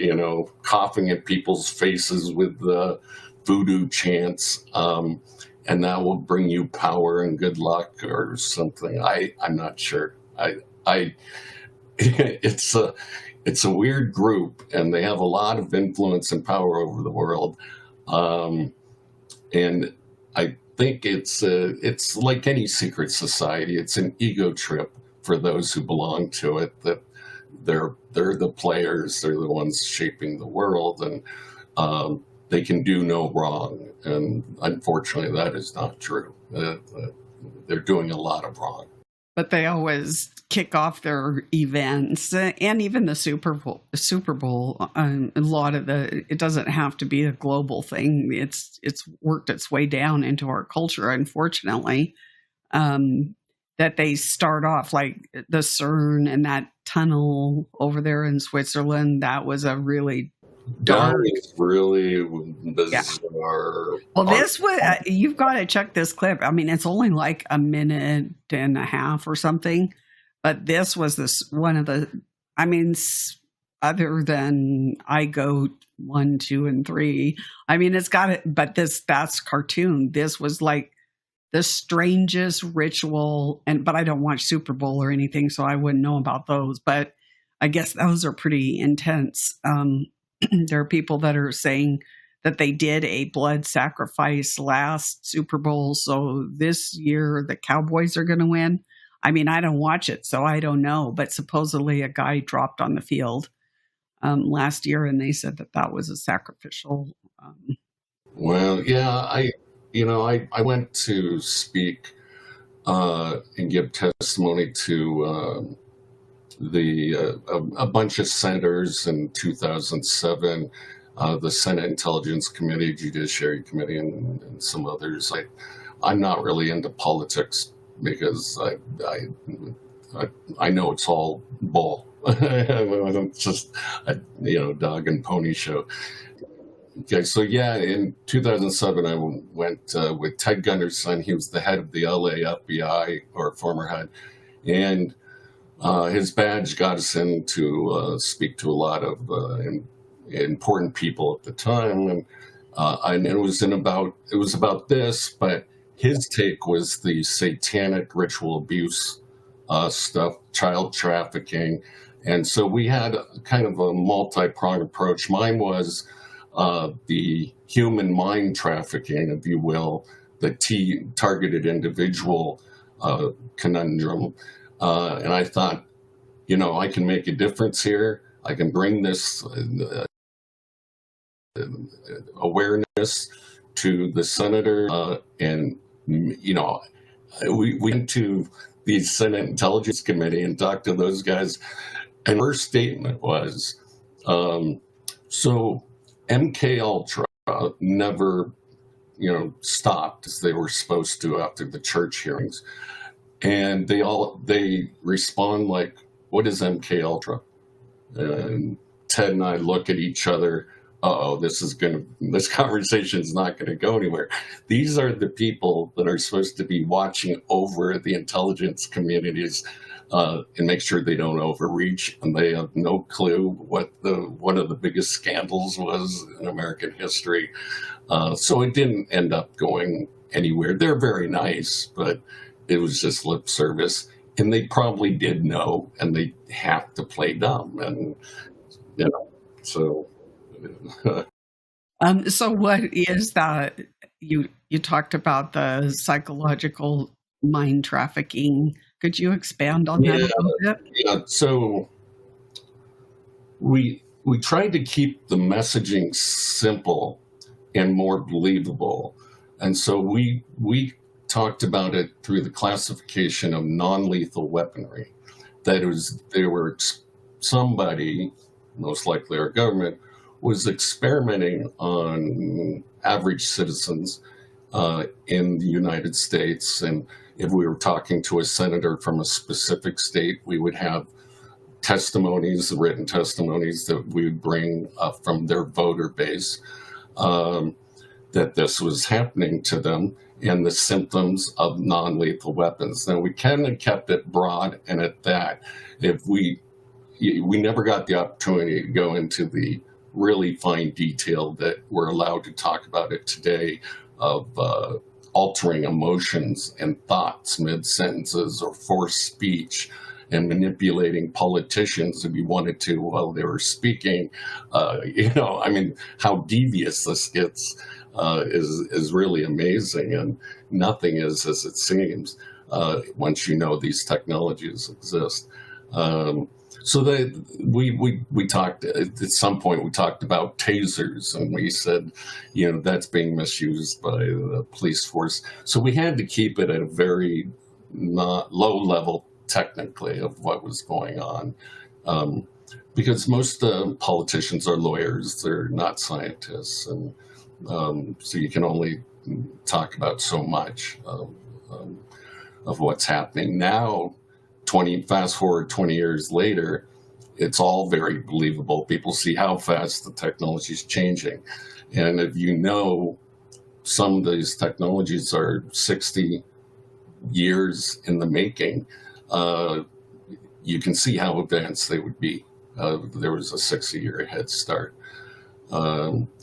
coughing at people's faces with the voodoo chants, and that will bring you power and good luck or something. I'm not sure. I it's a weird group, and they have a lot of influence and power over the world. And I think it's like any secret society. It's an ego trip for those who belong to it, that they're the players, they're the ones shaping the world, and they can do no wrong. And unfortunately, that is not true. They're doing a lot of wrong.
But they always kick off their events, and even the Super Bowl. A lot of it doesn't have to be a global thing. It's worked its way down into our culture, unfortunately. That they start off like the CERN and that tunnel over there in Switzerland. That was a really dark.
That is really bizarre.
Yeah. Well, this was, you've got to check this clip. I mean, it's only like a minute and a half or something, but this was one of the, I mean, other than I Go 1, 2, and 3. I mean, it's got it, but that's cartoon. This was like the strangest ritual, but I don't watch Super Bowl or anything, so I wouldn't know about those, but I guess those are pretty intense. There are people that are saying that they did a blood sacrifice last Super Bowl, so this year the Cowboys are going to win. I mean, I don't watch it, so I don't know, but supposedly a guy dropped on the field last year, and they said that was a sacrificial.
Well, yeah, I went to speak and give testimony to a bunch of senators in 2007, the Senate Intelligence Committee, Judiciary Committee, and some others. I'm not really into politics because I know it's all bull. It's just a dog and pony show. Okay, so yeah, in 2007, I went with Ted Gunder's son. He was the head of the LA FBI, or former head, and his badge got us in to speak to a lot of important people at the time, and it was about this, but his take was the satanic ritual abuse stuff, child trafficking, and so we had kind of a multi-pronged approach. Mine was the human mind trafficking, if you will, the targeted individual conundrum. And I thought, I can make a difference here. I can bring this awareness to the senator. And, we went to the Senate Intelligence Committee and talked to those guys. And her statement was, so MK Ultra never, stopped as they were supposed to after the church hearings. And they respond like, what is MK Ultra? And Ted and I look at each other. This conversation is not going to go anywhere. These are the people that are supposed to be watching over the intelligence communities and make sure they don't overreach. And they have no clue what one of the biggest scandals was in American history. So it didn't end up going anywhere. They're very nice, but it was just lip service, and they probably did know, and they have to play dumb, and so.
So what is that? You talked about the psychological mind trafficking. Could you expand on that a little bit?
Yeah. So we tried to keep the messaging simple and more believable, and so we talked about it through the classification of non-lethal weaponry. That is, somebody, most likely our government, was experimenting on average citizens in the United States. And if we were talking to a senator from a specific state, we would have testimonies, written testimonies that we would bring from their voter base, that this was happening to them, and the symptoms of non-lethal weapons. Now, we kind of kept it broad, and at that, we never got the opportunity to go into the really fine detail that we're allowed to talk about it today of altering emotions and thoughts mid-sentences or forced speech and manipulating politicians if you wanted to while they were speaking. I mean, how devious this gets is really amazing, and nothing is as it seems once you know these technologies exist. So we talked at some point. We talked about tasers, and we said, that's being misused by the police force. So we had to keep it at a very not low level technically of what was going on, because most politicians are lawyers; they're not scientists, and so you can only talk about so much of what's happening now. Fast forward 20 years later, it's all very believable. People see how fast the technology is changing. And if some of these technologies are 60 years in the making, you can see how advanced they would be. There was a 60-year head start.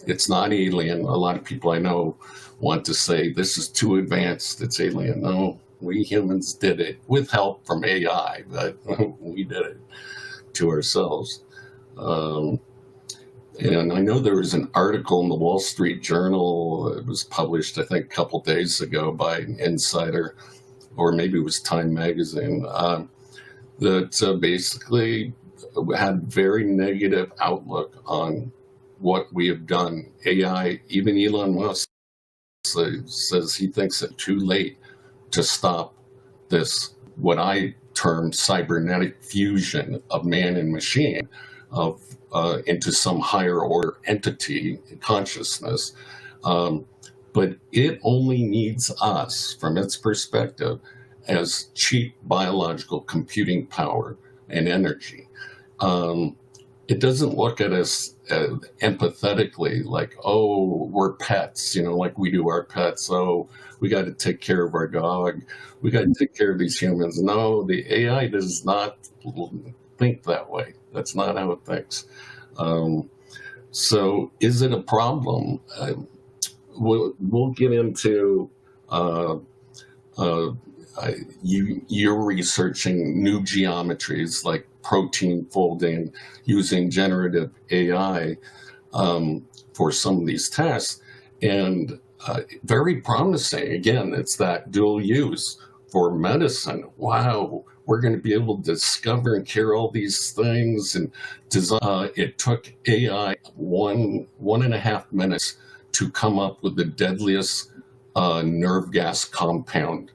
It's not alien. A lot of people I know want to say this is too advanced, it's alien. No. We humans did it with help from AI, but we did it to ourselves. And I know there was an article in the Wall Street Journal. It was published, I think, a couple days ago by an insider, or maybe it was Time Magazine, that basically had very negative outlook on what we have done. AI, even Elon Musk says he thinks it's too late to stop this, what I term cybernetic fusion of man and machine into some higher order entity consciousness. But it only needs us, from its perspective, as cheap biological computing power and energy. It doesn't look at us empathetically like, oh, we're pets, like we do our pets. Oh, we got to take care of our dog. We got to take care of these humans. No, the AI does not think that way. That's not how it thinks. So is it a problem? We'll get into you're researching new geometries like protein folding using generative AI for some of these tests, and very promising. Again, it's that dual use for medicine. Wow, we're going to be able to discover and cure all these things and design. It took AI 1.5 minutes to come up with the deadliest nerve gas compound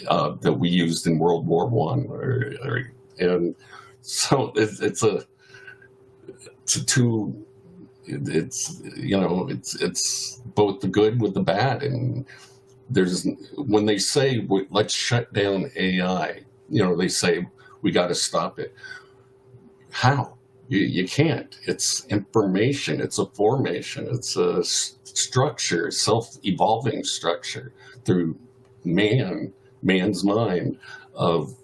that we used in World War I, and so it's both the good with the bad. And when they say let's shut down AI, they say we got to stop it. How? You can't. It's information. It's a formation. It's a structure, self-evolving structure through man's mind of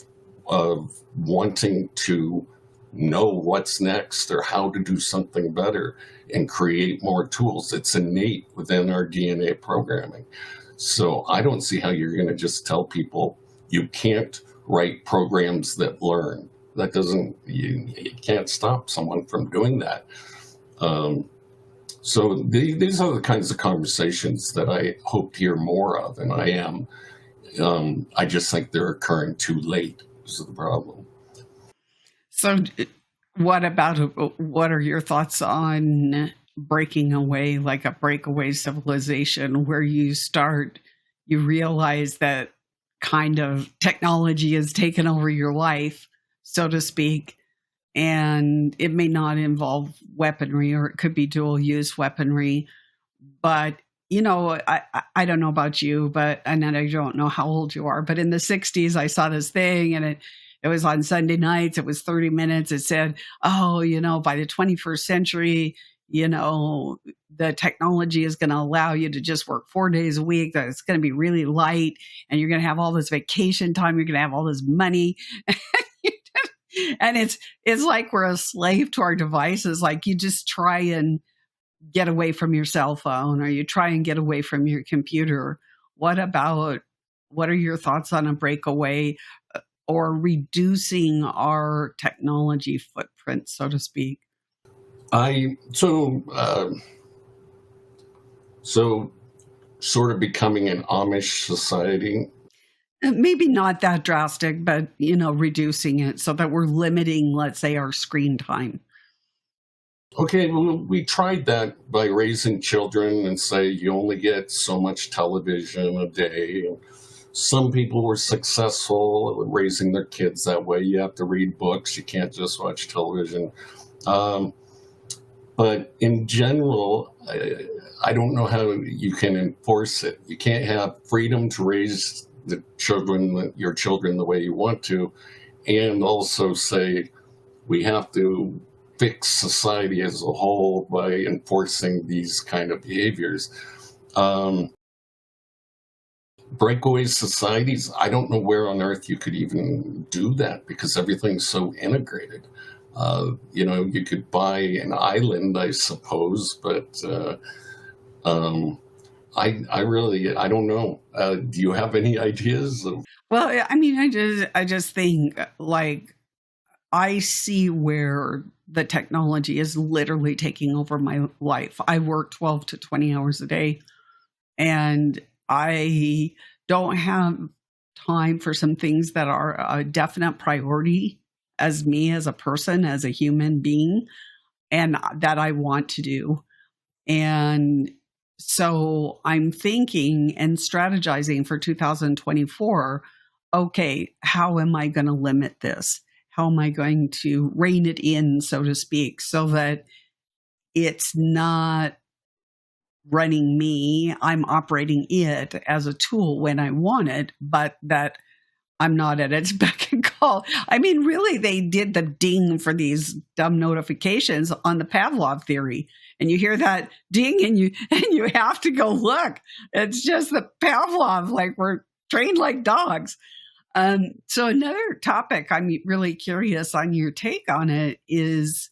wanting to know what's next or how to do something better and create more tools. It's innate within our DNA programming. So I don't see how you're going to just tell people you can't write programs that learn. That doesn't, you can't stop someone from doing that. So these are the kinds of conversations that I hope to hear more of, and I am. I just think they're occurring too late. This is the problem.
So what are your thoughts on breaking away, like a breakaway civilization, where you realize that kind of technology has taken over your life, so to speak, and it may not involve weaponry, or it could be dual use weaponry. But, I don't know about you, and I don't know how old you are, but in the 60s, I saw this thing, and it was on Sunday nights. It was 30 minutes. It said, by the 21st century, the technology is going to allow you to just work 4 days a week. That it's going to be really light, and you're going to have all this vacation time. You're going to have all this money. And it's like we're a slave to our devices. Like, you just try and get away from your cell phone, or you try and get away from your computer, what are your thoughts on a breakaway or reducing our technology footprint, so to speak?
So sort of becoming an Amish society.
Maybe not that drastic, but, reducing it so that we're limiting, let's say, our screen time.
Okay, well, we tried that by raising children and say you only get so much television a day. Some people were successful at raising their kids that way. You have to read books. You can't just watch television. But in general, I don't know how you can enforce it. You can't have freedom to raise your children the way you want to, and also say we have to fix society as a whole by enforcing these kind of behaviors. Breakaway societies, I don't know where on earth you could even do that because everything's so integrated. You could buy an island, I suppose, but I don't know. Do you have any ideas?
Well, I mean, I just think like I see where the technology is literally taking over my life. I work 12 to 20 hours a day, and I don't have time for some things that are a definite priority as me, as a person, as a human being, and that I want to do. And so I'm thinking and strategizing for 2024, okay, how am I going to limit this? How am I going to rein it in, so to speak, so that it's not running me, I'm operating it as a tool when I want it, but that I'm not at its beck and call. I mean, really, they did the ding for these dumb notifications on the Pavlov theory. And you hear that ding and you have to go look. It's just the Pavlov, like we're trained like dogs. So another topic I'm really curious on your take on it is,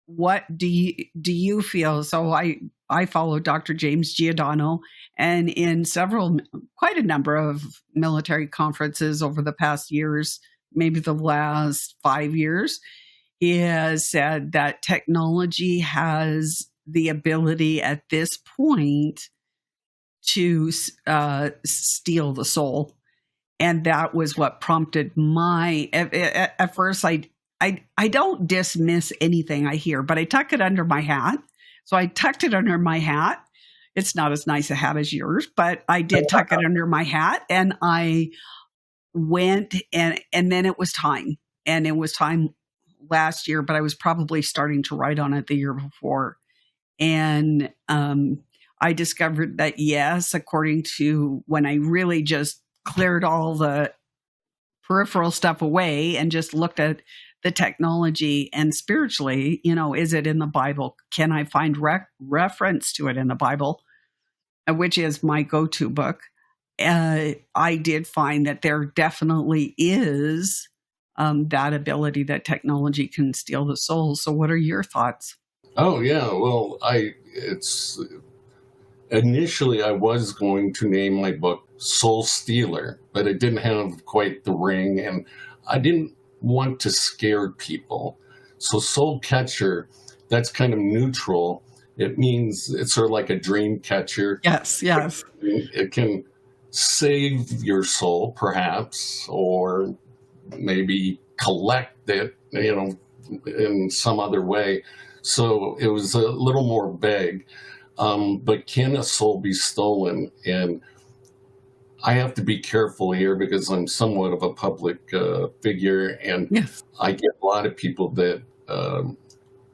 what do you feel? So I follow Dr. James Giordano, and in quite a number of military conferences over the past years, maybe the last 5 years, he has said that technology has the ability at this point to steal the soul. And that was what prompted at first, I don't dismiss anything I hear, but I tuck it under my hat. So I tucked it under my hat. It's not as nice a hat as yours, but I did tuck it under my hat, and I went and then it was time. And it was time last year, but I was probably starting to write on it the year before. And I discovered that, yes, according to when I really just cleared all the peripheral stuff away and just looked at the technology and spiritually, is it in the Bible? Can I find reference to it in the Bible, which is my go-to book? I did find that there definitely is that ability that technology can steal the soul. So what are your thoughts?
Oh, yeah. Well, initially I was going to name my book Soul Stealer, but it didn't have quite the ring, and I didn't want to scare people. So Soul Catcher, that's kind of neutral. It means it's sort of like a dream catcher.
Yes.
It can save your soul, perhaps, or maybe collect it, in some other way. So it was a little more vague. But can a soul be stolen? And I have to be careful here because I'm somewhat of a public figure, and
yes.
I get a lot of people that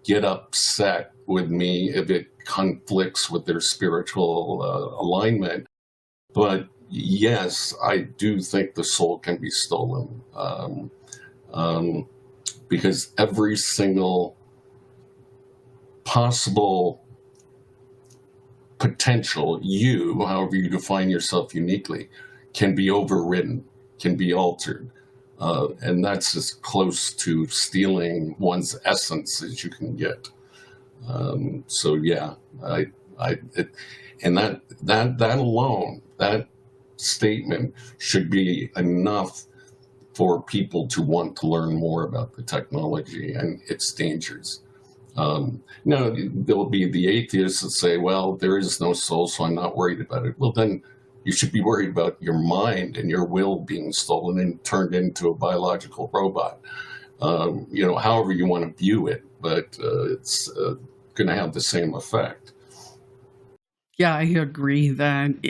get upset with me if it conflicts with their spiritual alignment. But yes, I do think the soul can be stolen, because every single possible potential, however you define yourself uniquely, can be overridden, can be altered. And that's as close to stealing one's essence as you can get. So yeah, and that alone, that statement should be enough for people to want to learn more about the technology and its dangers. Now, there'll be the atheists that say, well, there is no soul, so I'm not worried about it. Well, then you should be worried about your mind and your will being stolen and turned into a biological robot. However you want to view it, but it's going to have the same effect.
Yeah, I agree that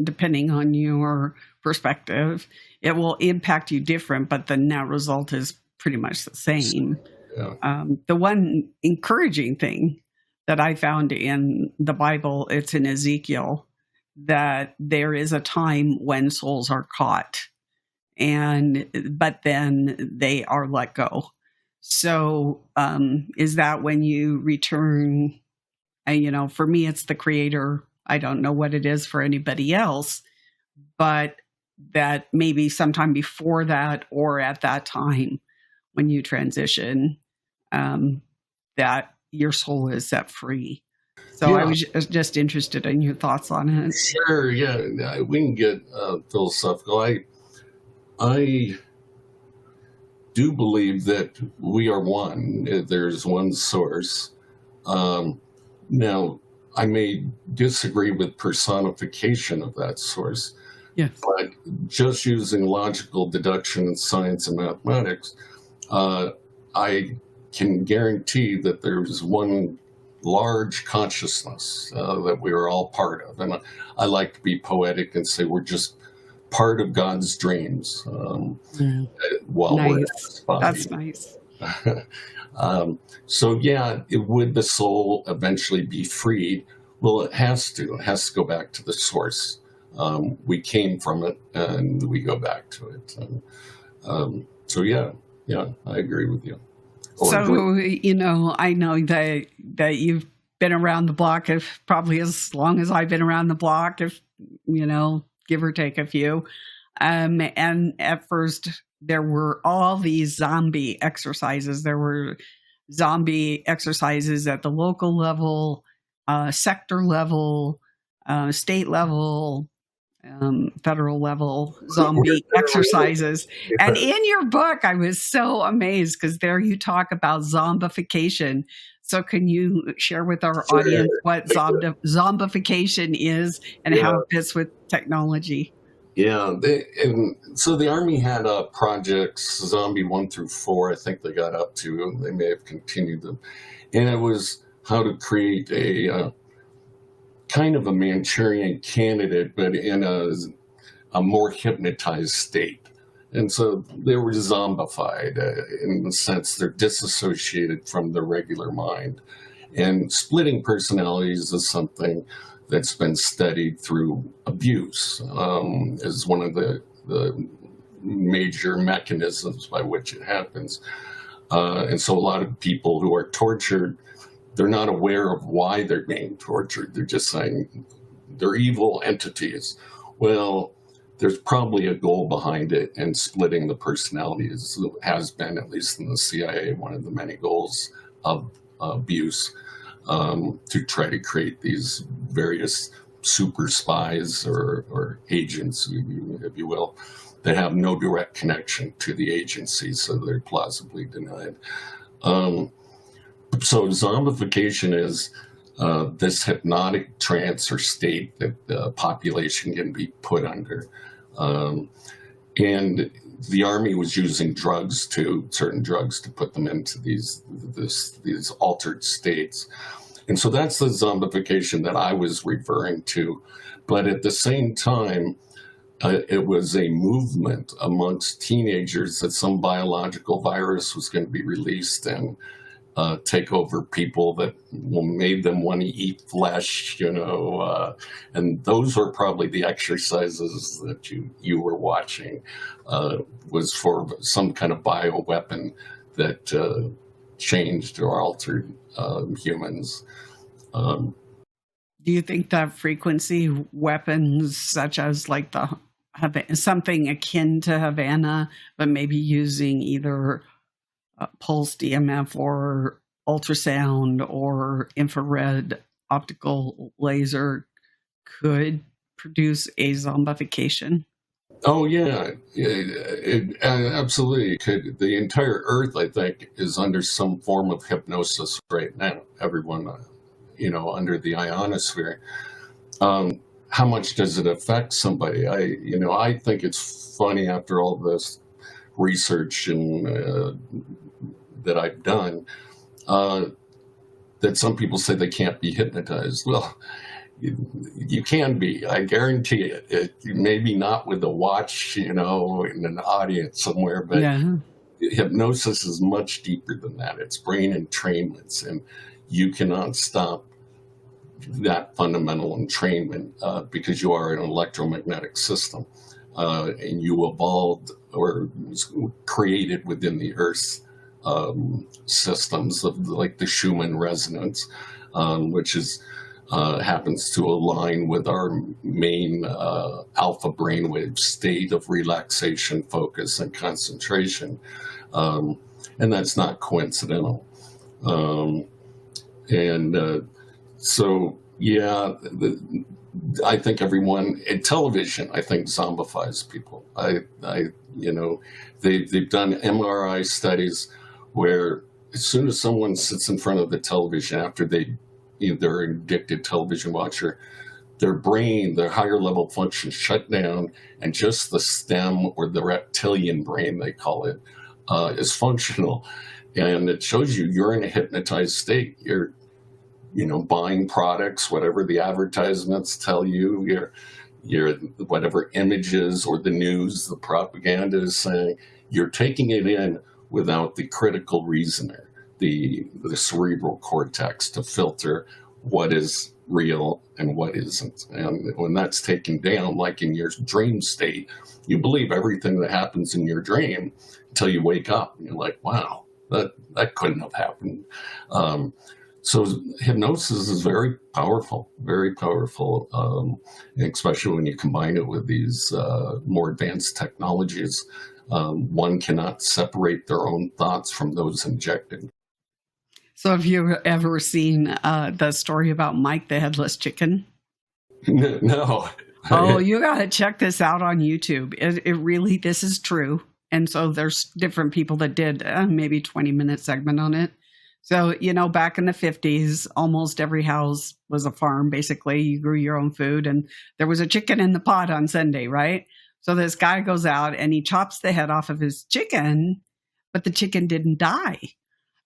depending on your perspective, it will impact you different, but the net result is pretty much the same.
Yeah.
The one encouraging thing that I found in the Bible, it's in Ezekiel, that there is a time when souls are caught, but then they are let go. So is that when you return? For me, it's the Creator. I don't know what it is for anybody else, but that maybe sometime before that or at that time when you transition, that your soul is set free. So
Yeah.
I was just interested in your thoughts on it.
Sure, yeah, we can get philosophical. I do believe that we are one. There's one source. Now, I may disagree with personification of that source,
Yes.
but just using logical deduction in science and mathematics, I can guarantee that there's one large consciousness that we are all part of. And I like to be poetic and say we're just part of God's dreams while we're in this body.
That's nice.
So yeah, would the soul eventually be freed? Well, it has to. It has to go back to the source. We came from it, and we go back to it. So yeah, I agree with you.
I know that you've been around the block probably as long as I've been around the block, if give or take a few. And at first, there were all these zombie exercises. There were zombie exercises at the local level, sector level, state level, federal level zombie exercises. And in your book, I was so amazed because there you talk about zombification. So can you share with our audience what zombification is and how it fits with technology?
Yeah, so the Army had projects, Zombie 1 through 4, I think they got up to, and they may have continued them. And it was how to create a kind of a Manchurian candidate, but in a more hypnotized state. And so they were zombified in the sense they're disassociated from the regular mind. And splitting personalities is something that's been studied through abuse as one of the major mechanisms by which it happens. And so a lot of people who are tortured, they're not aware of why they're being tortured. They're just saying they're evil entities. Well, there's probably a goal behind it, and splitting the personalities has been, at least in the CIA, one of the many goals of abuse. To try to create these various super spies or agents, if you will, that have no direct connection to the agency, so they're plausibly denied. So zombification is this hypnotic trance or state that the population can be put under. And the Army was using certain drugs to put them into these altered states. And so that's the zombification that I was referring to. But at the same time, it was a movement amongst teenagers that some biological virus was going to be released and take over people that made them want to eat flesh, and those were probably the exercises that you were watching, was for some kind of bioweapon that changed or altered humans.
Do you think that frequency weapons such as like something akin to Havana, but maybe using either pulsed EMF or ultrasound or infrared optical laser could produce a zombification.
Oh yeah, absolutely. It could. The entire Earth, I think, is under some form of hypnosis right now. Everyone, under the ionosphere. How much does it affect somebody? I think it's funny after all this research and that I've done that some people say they can't be hypnotized. Well, you can be. I guarantee it. Maybe not with a watch, in an audience somewhere, but
Yeah.
hypnosis is much deeper than that. It's brain entrainments, and you cannot stop that fundamental entrainment because you are an electromagnetic system, and you evolved or was created within the Earth's systems of like the Schumann resonance, which is happens to align with our main alpha brainwave state of relaxation, focus, and concentration, and that's not coincidental. So yeah, I think everyone in television, I think, zombifies people. They've done MRI studies where as soon as someone sits in front of the television after they're an addicted television watcher, their brain, their higher level functions shut down, and just the stem or the reptilian brain, they call it, is functional. And it shows you're in a hypnotized state. You're buying products, whatever the advertisements tell you, your whatever images or the news, the propaganda is saying, you're taking it in without the critical reasoner, the cerebral cortex to filter what is real and what isn't. And when that's taken down, like in your dream state, you believe everything that happens in your dream until you wake up and you're like, wow, that couldn't have happened. So hypnosis is very powerful, especially when you combine it with these more advanced technologies. One cannot separate their own thoughts from those injected.
So have you ever seen the story about Mike the Headless Chicken?
No.
Oh, you got to check this out on YouTube. It really, this is true. And so there's different people that did maybe 20-minute segment on it. So, back in the 50s, almost every house was a farm. Basically, you grew your own food, and there was a chicken in the pot on Sunday, right? So this guy goes out and he chops the head off of his chicken, but the chicken didn't die.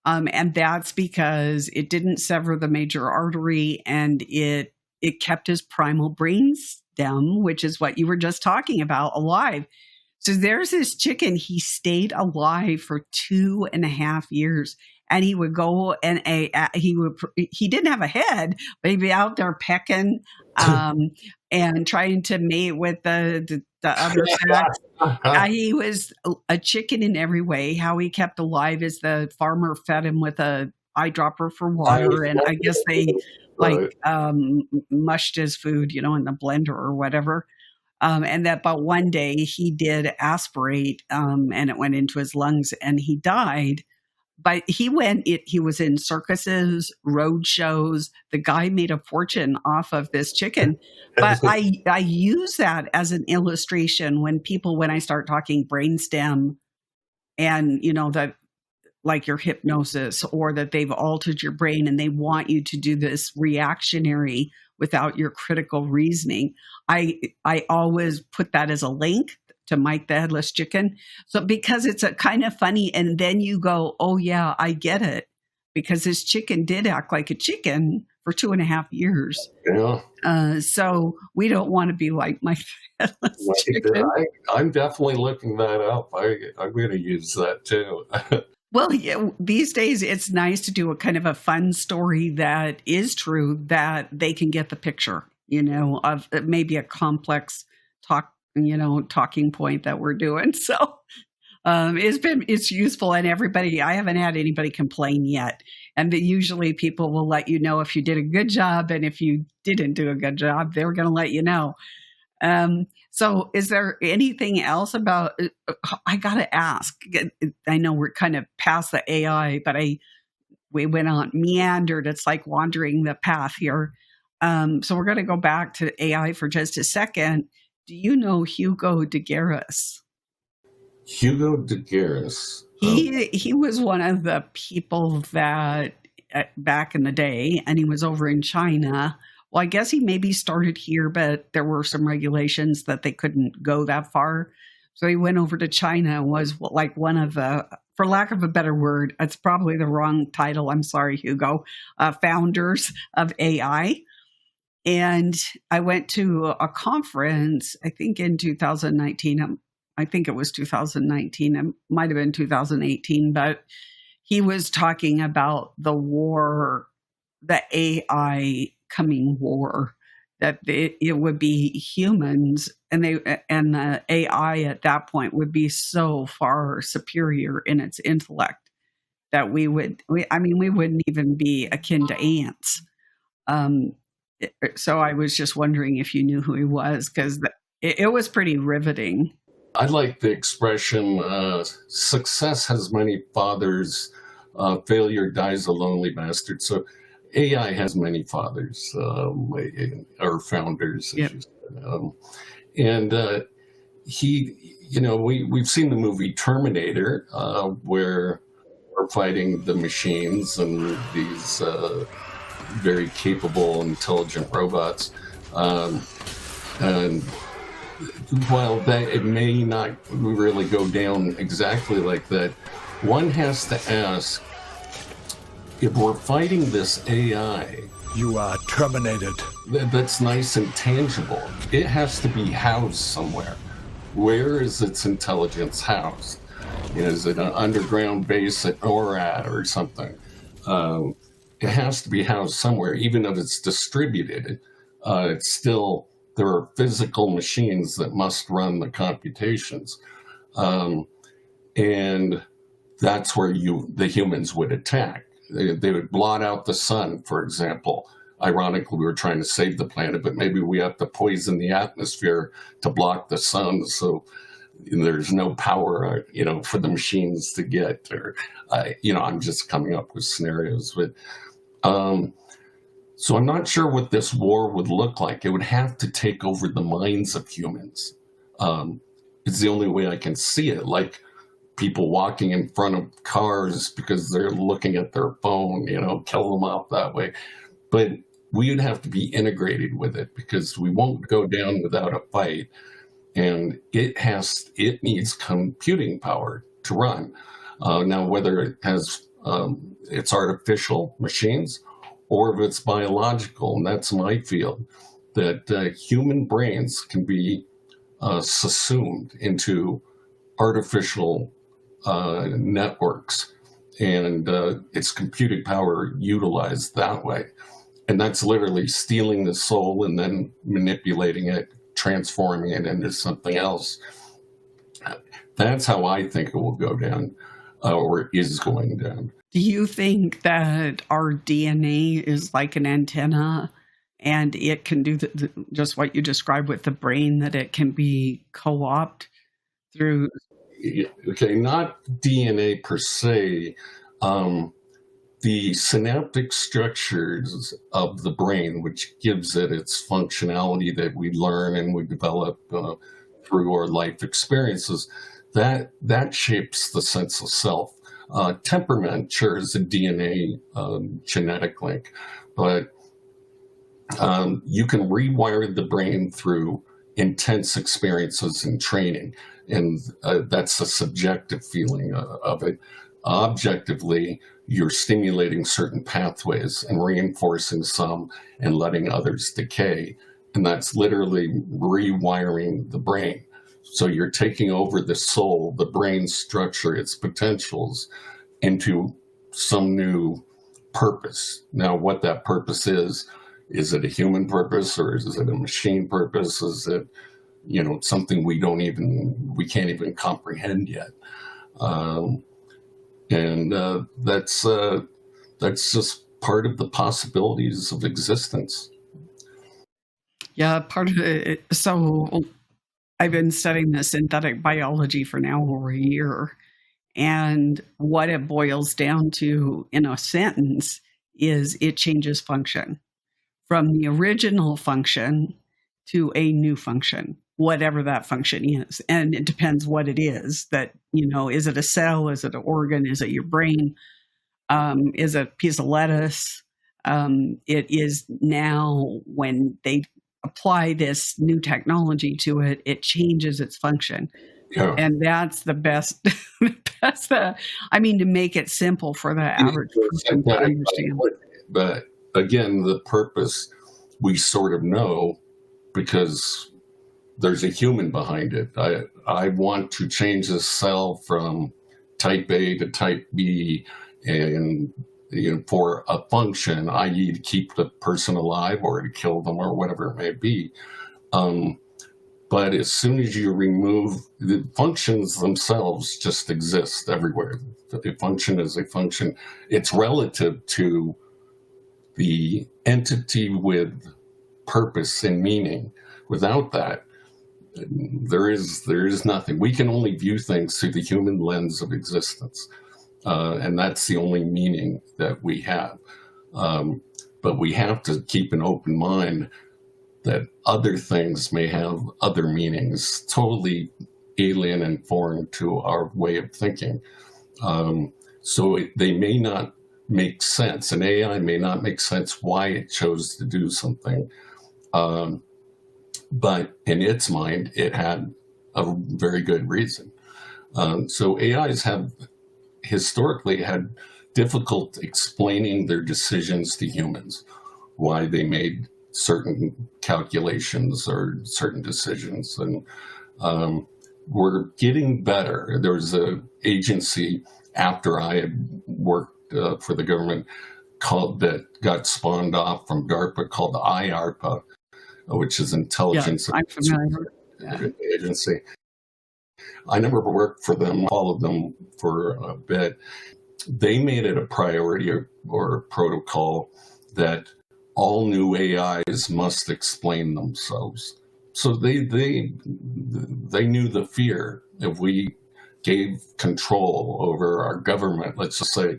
And that's because it didn't sever the major artery, and it kept his primal brain stem, which is what you were just talking about, alive. So there's this chicken. He stayed alive for 2.5 years. And he would go and he didn't have a head, but he'd be out there pecking and trying to mate with the other snack. He was a chicken in every way. How he kept alive is the farmer fed him with a eyedropper for water, and I guess they mushed his food, in the blender or whatever. But one day he did aspirate, and it went into his lungs, and he died. But he was in circuses, road shows. The guy made a fortune off of this chicken. But I use that as an illustration when I start talking brainstem and, that like your hypnosis, or that they've altered your brain and they want you to do this reactionary without your critical reasoning. I always put that as a link to Mike the Headless Chicken. So because it's a kind of funny, and then you go, oh yeah, I get it. Because this chicken did act like a chicken for 2.5 years.
Yeah.
So we don't want to be like Mike the Headless Chicken.
I'm definitely looking that up. I'm going to use that too.
Well, yeah, these days it's nice to do a kind of a fun story that is true, that they can get the picture, of maybe a complex talking point that we're doing. So it's useful, and I haven't had anybody complain yet. And usually people will let you know if you did a good job, and if you didn't do a good job, they were going to let you know. So is there anything else about, I got to ask, I know we're kind of past the AI, but we went on, meandered. It's like wandering the path here. So we're going to go back to AI for just a second. Do you know Hugo de Garis?
Hugo de Garis.
He was one of the people that back in the day, and he was over in China. Well, I guess he maybe started here, but there were some regulations that they couldn't go that far. So he went over to China and was like one of the, for lack of a better word, it's probably the wrong title. I'm sorry, Hugo, founders of AI. And I went to a conference, I think in 2019. I think it was 2019. It might have been 2018, but he was talking about the war, the AI coming war, that it would be humans and the AI at that point would be so far superior in its intellect that we wouldn't even be akin to ants. So I was just wondering if you knew who he was, because it was pretty riveting.
I like the expression, success has many fathers, failure dies a lonely bastard. So AI has many fathers, or founders,
Yep.
as you said. And we've seen the movie Terminator, where we're fighting the machines and these very capable, intelligent robots. And while it may not really go down exactly like that, one has to ask, if we're fighting this AI,
You are terminated.
that's nice and tangible. It has to be housed somewhere. Where is its intelligence housed? Is it an underground base at ROERT or something? It has to be housed somewhere, even if it's distributed. It's still, there are physical machines that must run the computations. And that's where the humans would attack. They would blot out the sun, for example. Ironically, we were trying to save the planet, but maybe we have to poison the atmosphere to block the sun, so there's no power, for the machines to get. Or, I'm just coming up with scenarios, but so I'm not sure what this war would look like. It would have to take over the minds of humans. It's the only way I can see it. Like people walking in front of cars because they're looking at their phone, kill them off that way. But we'd have to be integrated with it because we won't go down without a fight. And it needs computing power to run. Now, whether it has it's artificial machines or if it's biological, and that's my field, that human brains can be subsumed into artificial networks, and its computing power utilized that way. And that's literally stealing the soul and then manipulating it, transforming it into something else. That's how I think it will go down, or is going down.
Do you think that our DNA is like an antenna and it can do just what you described with the brain, that it can be co-opted through?
Okay, not DNA per se. The synaptic structures of the brain, which gives it its functionality that we learn and we develop through our life experiences, that shapes the sense of self. Temperament sure is a DNA genetic link, but you can rewire the brain through intense experiences and training, and that's a subjective feeling of it. Objectively, you're stimulating certain pathways and reinforcing some and letting others decay, and that's literally rewiring the brain. So you're taking over the soul, the brain structure, its potentials into some new purpose. Now, what that purpose is it a human purpose or is it a machine purpose? Is it, something we can't even comprehend yet? And that's just part of the possibilities of existence.
Yeah, part of it. So I've been studying the synthetic biology for now over a year. And what it boils down to in a sentence is it changes function. from the original function to a new function, whatever that function is. And it depends what it is that, is it a cell? Is it an organ? Is it your brain? Is it a piece of lettuce? It is now when they apply this new technology to it, it changes its function.
Yeah.
And that's the best. To make it simple for the average person to understand.
But again, the purpose we sort of know because there's a human behind it. I want to change this cell from type A to type B, and for a function, i.e. to keep the person alive or to kill them or whatever it may be. But as soon as you remove the functions themselves, just exist everywhere. A function is a function. It's relative to the entity with purpose and meaning. Without that, there is nothing. We can only view things through the human lens of existence. And that's the only meaning that we have. But we have to keep an open mind that other things may have other meanings, totally alien and foreign to our way of thinking. So they may not make sense. An AI may not make sense why it chose to do something. But in its mind, it had a very good reason. So AIs have historically had difficult explaining their decisions to humans, why they made certain calculations or certain decisions. And we're getting better. There was an agency after I had worked for the government that got spawned off from DARPA called the IARPA, which is Intelligence Agency. I never worked for them, followed them for a bit. They made it a priority or a protocol that all new AIs must explain themselves. So they knew the fear if we gave control over our government. Let's just say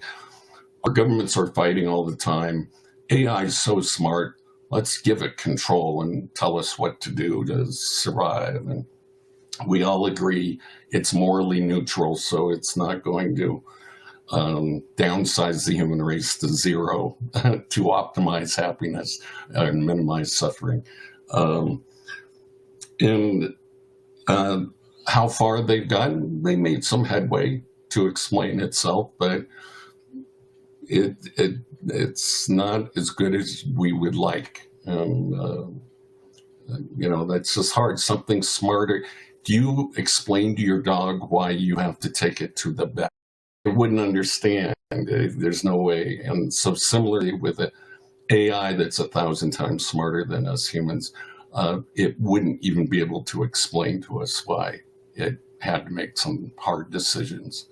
our governments are fighting all the time. AI is so smart. Let's give it control and tell us what to do to survive. And we all agree it's morally neutral, so it's not going to downsize the human race to zero to optimize happiness and minimize suffering. And how far they've gotten, they made some headway to explain itself, but it's not as good as we would like. That's just hard. Something smarter. Do you explain to your dog why you have to take it to the vet? It wouldn't understand. There's no way. And so similarly with an AI that's 1,000 times smarter than us humans, it wouldn't even be able to explain to us why it had to make some hard decisions.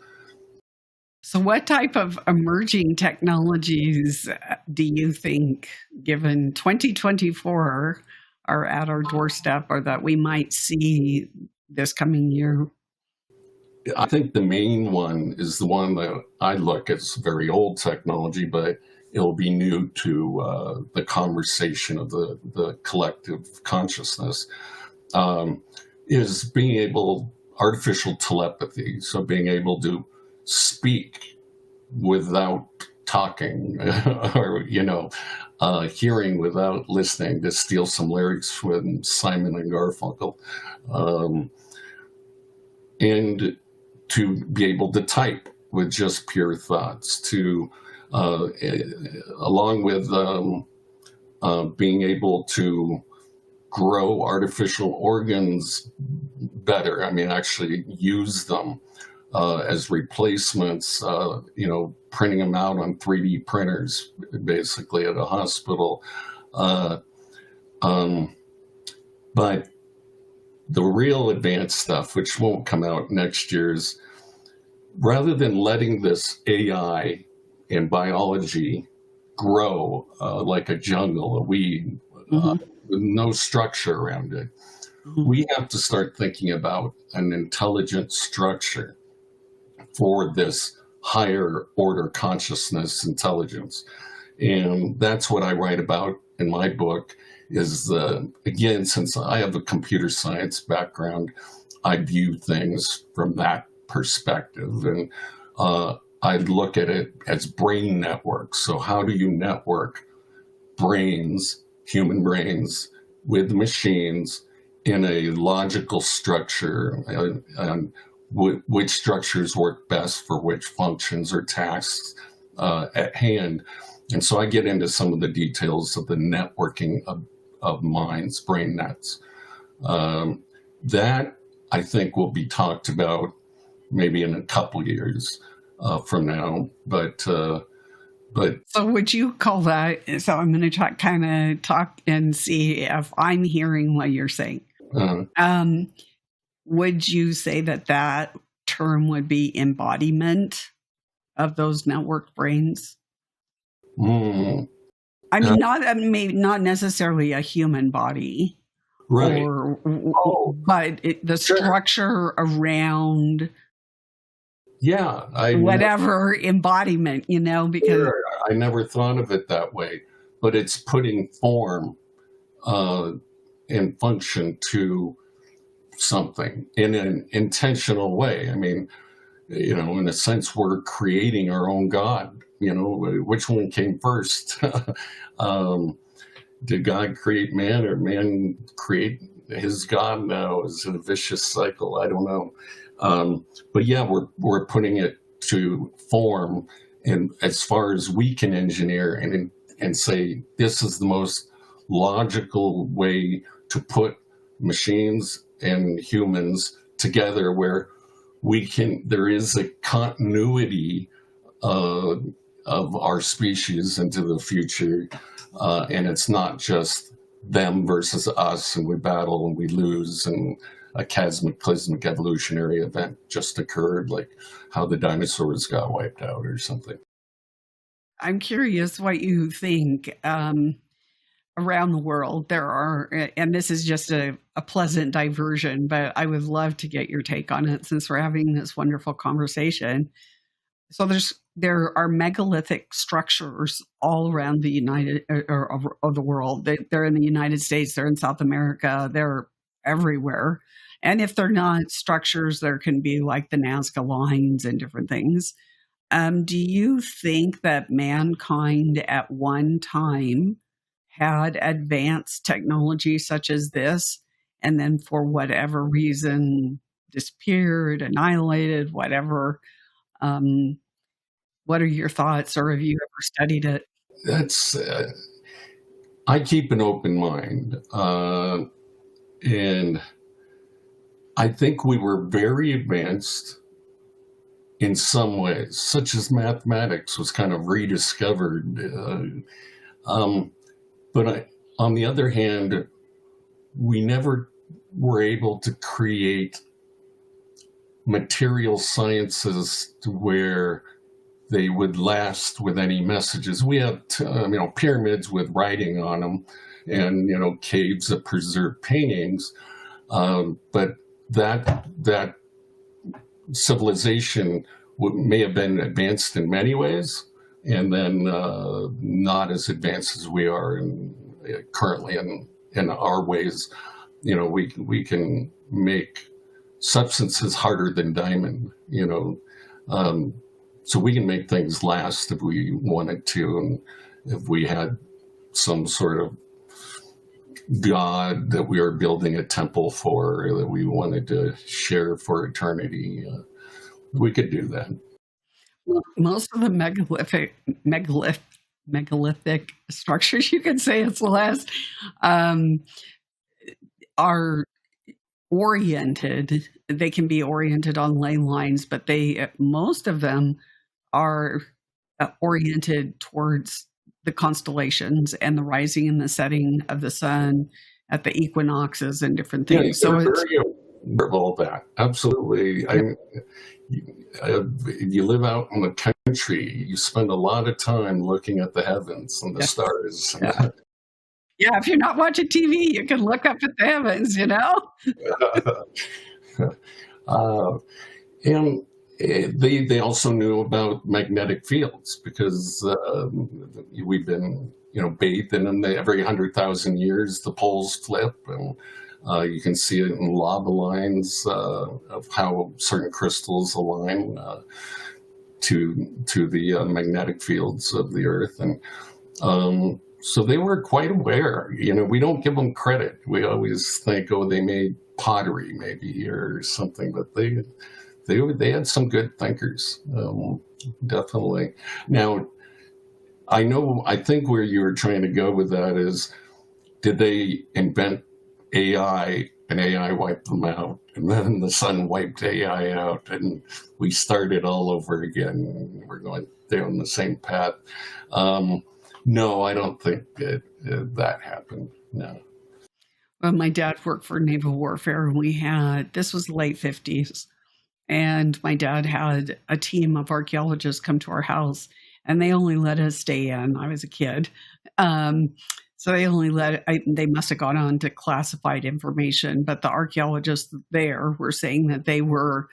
So what type of emerging technologies do you think, given 2024 are at our doorstep, or that we might see this coming year?
I think the main one is the one that I look at as very old technology, but it'll be new to the conversation of the collective consciousness, is being able, artificial telepathy. So being able to speak without talking or, hearing without listening, to steal some lyrics from Simon and Garfunkel. And to be able to type with just pure thoughts, to along with being able to grow artificial organs better. Actually use them as replacements, printing them out on 3D printers, basically at a hospital. But the real advanced stuff, which won't come out next year, is rather than letting this AI and biology grow like a jungle, a weed, with no structure around it, we have to start thinking about an intelligent structure for this higher order consciousness intelligence. And that's what I write about in my book is, again, since I have a computer science background, I view things from that perspective. And I look at it as brain networks. So how do you network brains, human brains, with machines in a logical structure, and which structures work best for which functions or tasks at hand. And so I get into some of the details of the networking of minds, brain nets. That I think will be talked about maybe in a couple years from now. But
so would you call that? So I'm going to talk and see if I'm hearing what you're saying. Would you say that term would be embodiment of those network brains? I mean, not necessarily a human body,
right?
But the structure around, whatever embodiment, because
sure. I never thought of it that way, but it's putting form and function to something in an intentional way. I mean, in a sense, we're creating our own God. Which one came first? Did God create man, or man create his God? Now is it a vicious cycle? I don't know. But yeah, we're putting it to form, and as far as we can engineer and say this is the most logical way to put machines and humans together, where there is a continuity of our species into the future, and it's not just them versus us, and we battle and we lose, and a cataclysmic evolutionary event just occurred, like how the dinosaurs got wiped out or something.
I'm curious what you think. Around the world, there are, and this is just a pleasant diversion, but I would love to get your take on it since we're having this wonderful conversation. So there are megalithic structures all around the the world. They're in the United States, they're in South America, they're everywhere. And if they're not structures, there can be like the Nazca lines and different things. Do you think that mankind at one time had advanced technology such as this, and then for whatever reason disappeared, annihilated, whatever? What are your thoughts, or have you ever studied it?
That's I keep an open mind, and I think we were very advanced in some ways, such as mathematics was kind of rediscovered. But on the other hand, we never were able to create material sciences to where they would last with any messages. We have, pyramids with writing on them, and caves that preserve paintings, but that civilization may have been advanced in many ways, and then not as advanced as we are currently in our ways. We can make substances harder than diamond, so we can make things last if we wanted to, and if we had some sort of God that we are building a temple for, that we wanted to share for eternity, we could do that.
Most of the megalithic structures, you can say it's less, are oriented. They can be oriented on ley lines, but most of them are oriented towards the constellations and the rising and the setting of the sun at the equinoxes and different things.
Yeah, so it's very aware of all that. Absolutely. You live out in the country, you spend a lot of time looking at the heavens and the stars.
Yeah, if you're not watching TV, you can look up at the heavens,
They also knew about magnetic fields because we've been bathed in them. Every 100,000 years, the poles flip, and you can see it in lava lines of how certain crystals align to the magnetic fields of the Earth, and so they were quite aware. We don't give them credit. We always think, oh, they made pottery maybe or something, but they had some good thinkers, definitely. Now, I think where you were trying to go with that is, did they invent AI and AI wiped them out, and then the sun wiped AI out and we started all over again? We're going down the same path. No, I don't think that happened. No.
Well, my dad worked for naval warfare, and this was the late 50s. And my dad had a team of archaeologists come to our house, and they only let us stay in. I was a kid. So they must have gone on to classified information, but the archaeologists there were saying that they were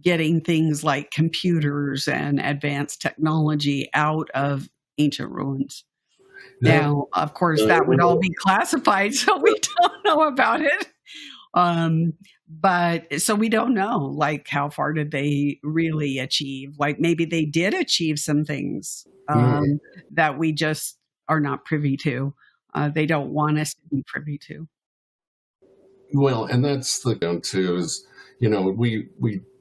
getting things like computers and advanced technology out of ancient ruins. Now, of course, that would all be classified, so we don't know about it. But so we don't know, like, how far did they really achieve? Like, maybe they did achieve some things that we just are not privy to. They don't want us to be privy to.
Well, and that's the thing too, is,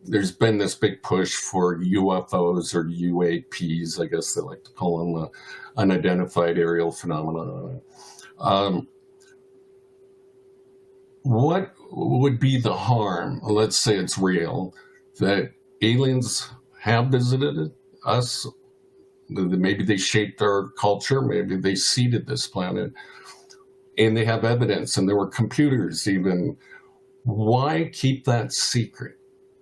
there's been this big push for UFOs or UAPs, I guess they like to call them, unidentified aerial phenomena. What would be the harm? Let's say it's real, that aliens have visited us. Maybe they shaped our culture. Maybe they seeded this planet, and they have evidence, and there were computers even. Why keep that secret?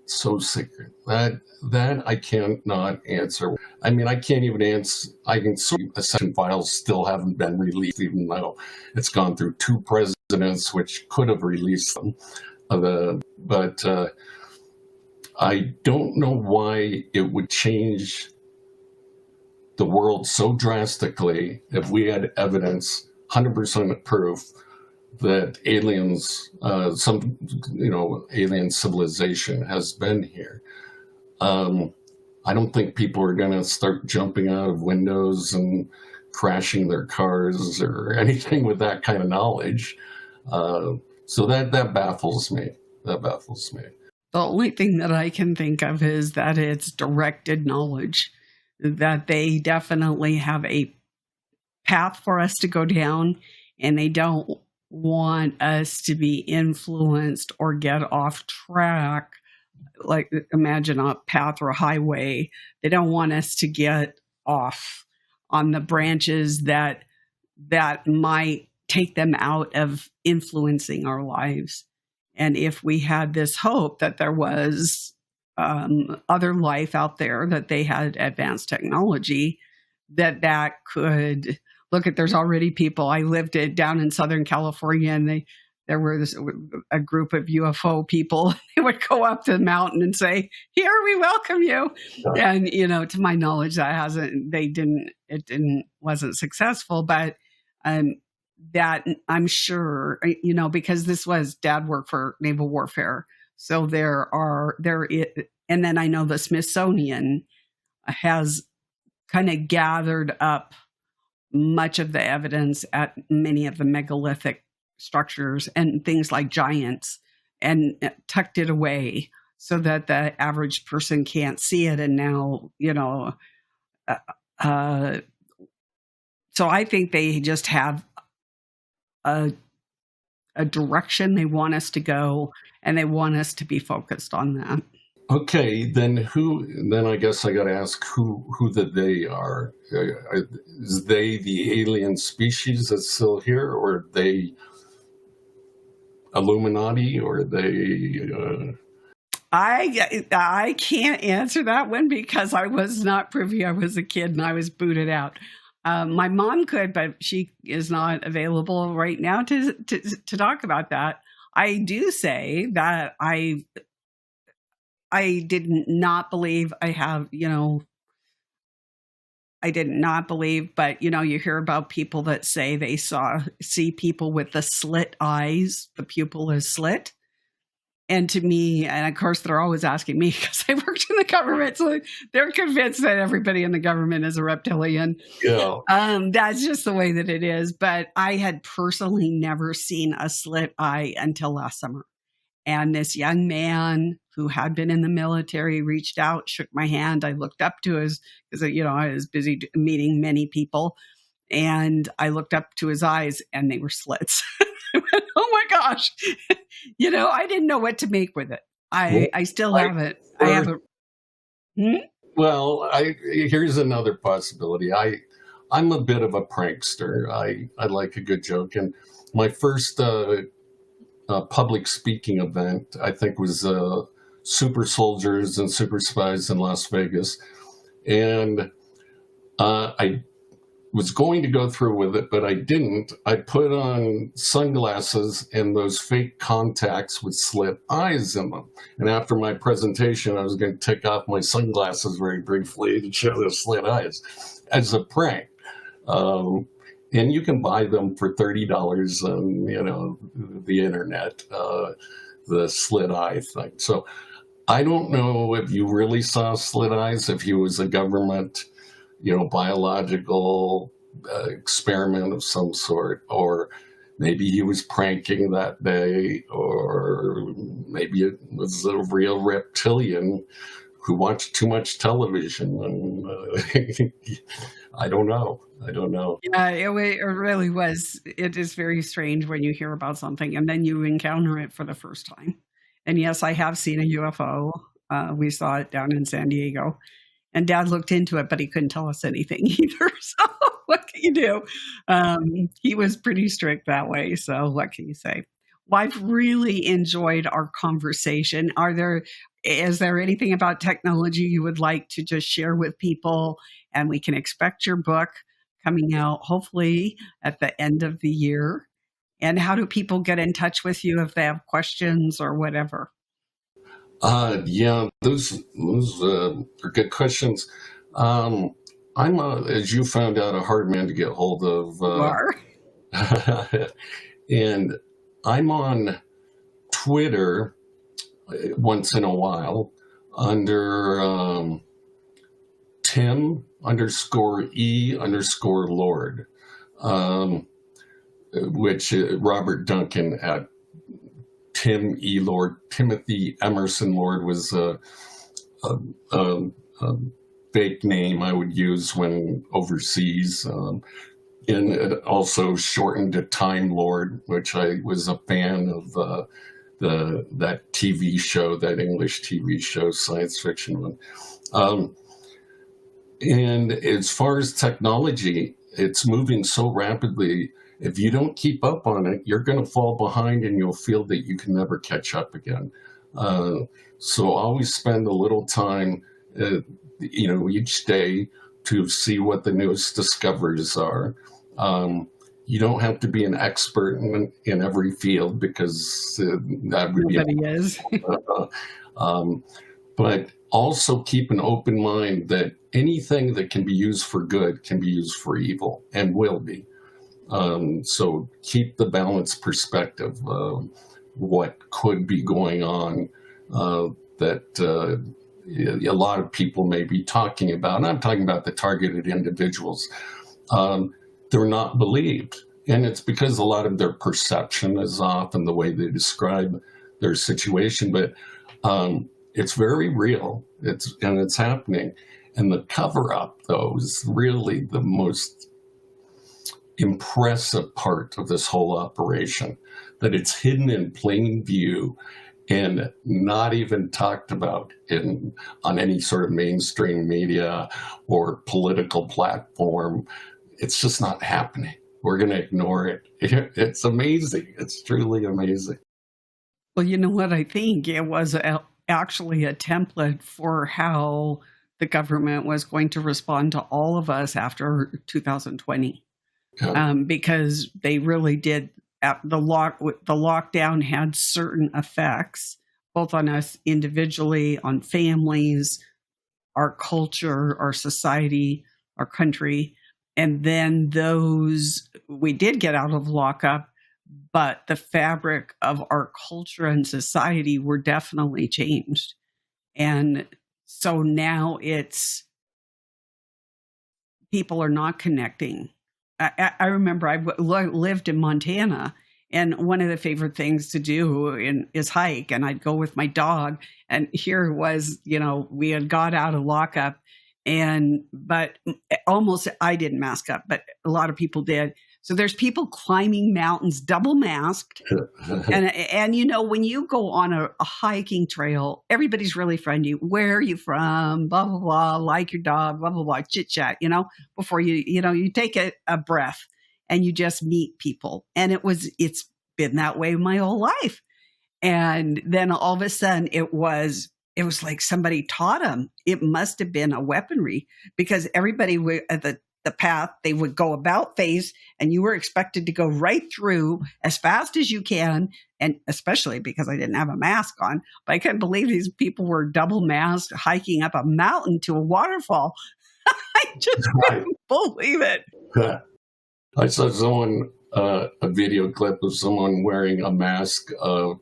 So secret. That I cannot answer. I mean, I can't even answer. I can see accession files still haven't been released, even though it's gone through 2 presidents, which could have released them. But I don't know why it would change the world so drastically if we had evidence, 100% proof, that aliens, alien civilization has been here. I don't think people are going to start jumping out of windows and crashing their cars or anything with that kind of knowledge. So that baffles me. That baffles me.
The only thing that I can think of is that it's directed knowledge, that they definitely have a path for us to go down, and they don't want us to be influenced or get off track. Like, imagine a path or a highway. They don't want us to get off on the branches that might take them out of influencing our lives. And if we had this hope that there was other life out there, that they had advanced technology, that could look at. There's already people. I lived down in Southern California, and there were a group of UFO people. They would go up to the mountain and say, "Here, we welcome you." Yeah. And to my knowledge, wasn't successful. But that, I'm sure, because this was Dad worked for naval warfare, so and then I know the Smithsonian has kind of gathered up much of the evidence at many of the megalithic structures and things like giants, and tucked it away so that the average person can't see it. And now, so I think they just have a direction they want us to go, and they want us to be focused on that.
Okay, then I guess I got to ask who the they are. Is they the alien species that's still here, or are they Illuminati, or are they?
I can't answer that one because I was not privy. I was a kid and I was booted out. My mom could, but she is not available right now to talk about that. I do say that I I did not believe I have, I did not believe, but you hear about people that say they see people with the slit eyes, the pupil is slit. And to me, and of course, they're always asking me because I worked in the government, so they're convinced that everybody in the government is a reptilian.
Yeah.
That's just the way that it is. But I had personally never seen a slit eye until last summer. And this young man who had been in the military reached out, shook my hand. I looked up to his, because I was busy meeting many people, and I looked up to his eyes, and they were slits. I went, oh my gosh. I didn't know what to make with it. I still haven't. I haven't.
Well, here's another possibility. I'm a bit of a prankster. I like a good joke. And my first public speaking event, I think, was Super Soldiers and Super Spies in Las Vegas. And I was going to go through with it, but I didn't. I put on sunglasses and those fake contacts with slit eyes in them. And after my presentation, I was going to take off my sunglasses very briefly to show those slit eyes as a prank. And you can buy them for $30 on, the internet, the slit eye thing. So I don't know if you really saw slit eyes, if he was a government biological experiment of some sort, or maybe he was pranking that day, or maybe it was a real reptilian who watched too much television. And I don't know.
Yeah, it really was. It is very strange when you hear about something and then you encounter it for the first time. And yes, I have seen a UFO. We saw it down in San Diego. And Dad looked into it, but he couldn't tell us anything either. So what can you do? He was pretty strict that way. So what can you say? Well, I've really enjoyed our conversation. Is there anything about technology you would like to just share with people? And we can expect your book coming out hopefully at the end of the year. And how do people get in touch with you if they have questions or whatever?
Yeah, those are good questions. I'm, as you found out, a hard man to get hold of.
You are?
And I'm on Twitter once in a while under Tim_E_Lord, which Robert Duncan at Tim E. Lord. Timothy Emerson Lord was a fake name I would use when overseas. And it also shortened to Time Lord, which I was a fan of that TV show, that English TV show, science fiction one. And as far as technology, it's moving so rapidly. If you don't keep up on it, you're going to fall behind and you'll feel that you can never catch up again. So always spend a little time, each day to see what the newest discoveries are. You don't have to be an expert in every field because that would
Nobody is.
But also keep an open mind that anything that can be used for good can be used for evil and will be. So keep the balanced perspective of what could be going on that a lot of people may be talking about. And I'm talking about the targeted individuals. They're not believed. And it's because a lot of their perception is off in the way they describe their situation. But it's very real. It's happening. And the cover-up, though, is really the most impressive part of this whole operation, that it's hidden in plain view and not even talked about on any sort of mainstream media or political platform. It's just not happening. We're going to ignore it. It's amazing. It's truly amazing.
Well, you know what? I think it was actually a template for how the government was going to respond to all of us after 2020. Because they really did. The lockdown had certain effects both on us individually, on families, our culture, our society, our country. And then those we did get out of lockup, but the fabric of our culture and society were definitely changed. And so now it's people are not connecting. I remember lived in Montana, and one of the favorite things to do is hike. And I'd go with my dog. And here was, we had got out of lockup, but almost I didn't mask up, but a lot of people did. So there's people climbing mountains, double masked. and when you go on a hiking trail, everybody's really friendly. Where are you from? Blah, blah, blah. Like your dog, blah, blah, blah. Chit chat, before you take a breath and you just meet people. And it's been that way my whole life. And then all of a sudden it was like somebody taught them. It must have been a weaponry, because everybody at the path, they would go about face, and you were expected to go right through as fast as you can. And especially because I didn't have a mask on, but I couldn't believe these people were double masked hiking up a mountain to a waterfall. I just couldn't believe it.
I saw someone, a video clip of someone wearing a mask of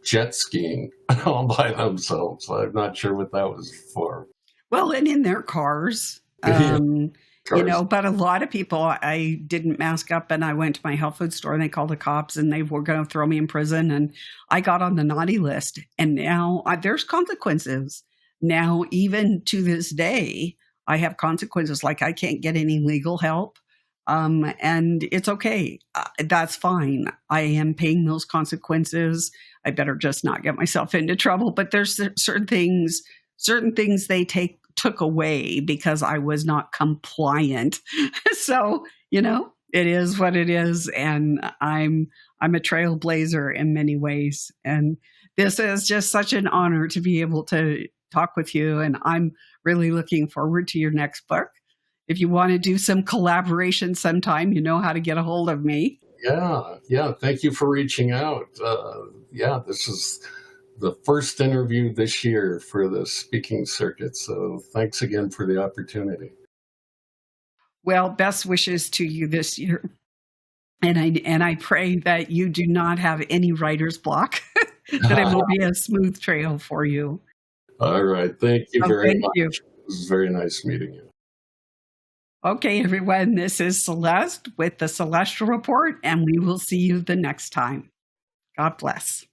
jet skiing all by themselves. I'm not sure what that was for.
Well, and in their cars. But a lot of people, I didn't mask up, and I went to my health food store and they called the cops and they were going to throw me in prison. And I got on the naughty list, and now there's consequences. Now, even to this day, I have consequences. Like I can't get any legal help. And it's okay. That's fine. I am paying those consequences. I better just not get myself into trouble. But there's certain things they took away because I was not compliant. So, it is what it is. And I'm a trailblazer in many ways. And this is just such an honor to be able to talk with you. And I'm really looking forward to your next book. If you want to do some collaboration sometime, you know how to get a hold of me.
Yeah. Thank you for reaching out. This is the first interview this year for the speaking circuit. So thanks again for the opportunity.
Well, best wishes to you this year. And I pray that you do not have any writer's block, that it will be a smooth trail for you.
All right. Thank you very much.
You.
It was very nice meeting you.
Okay, everyone, this is Celeste with the Celestial Report, and we will see you the next time. God bless.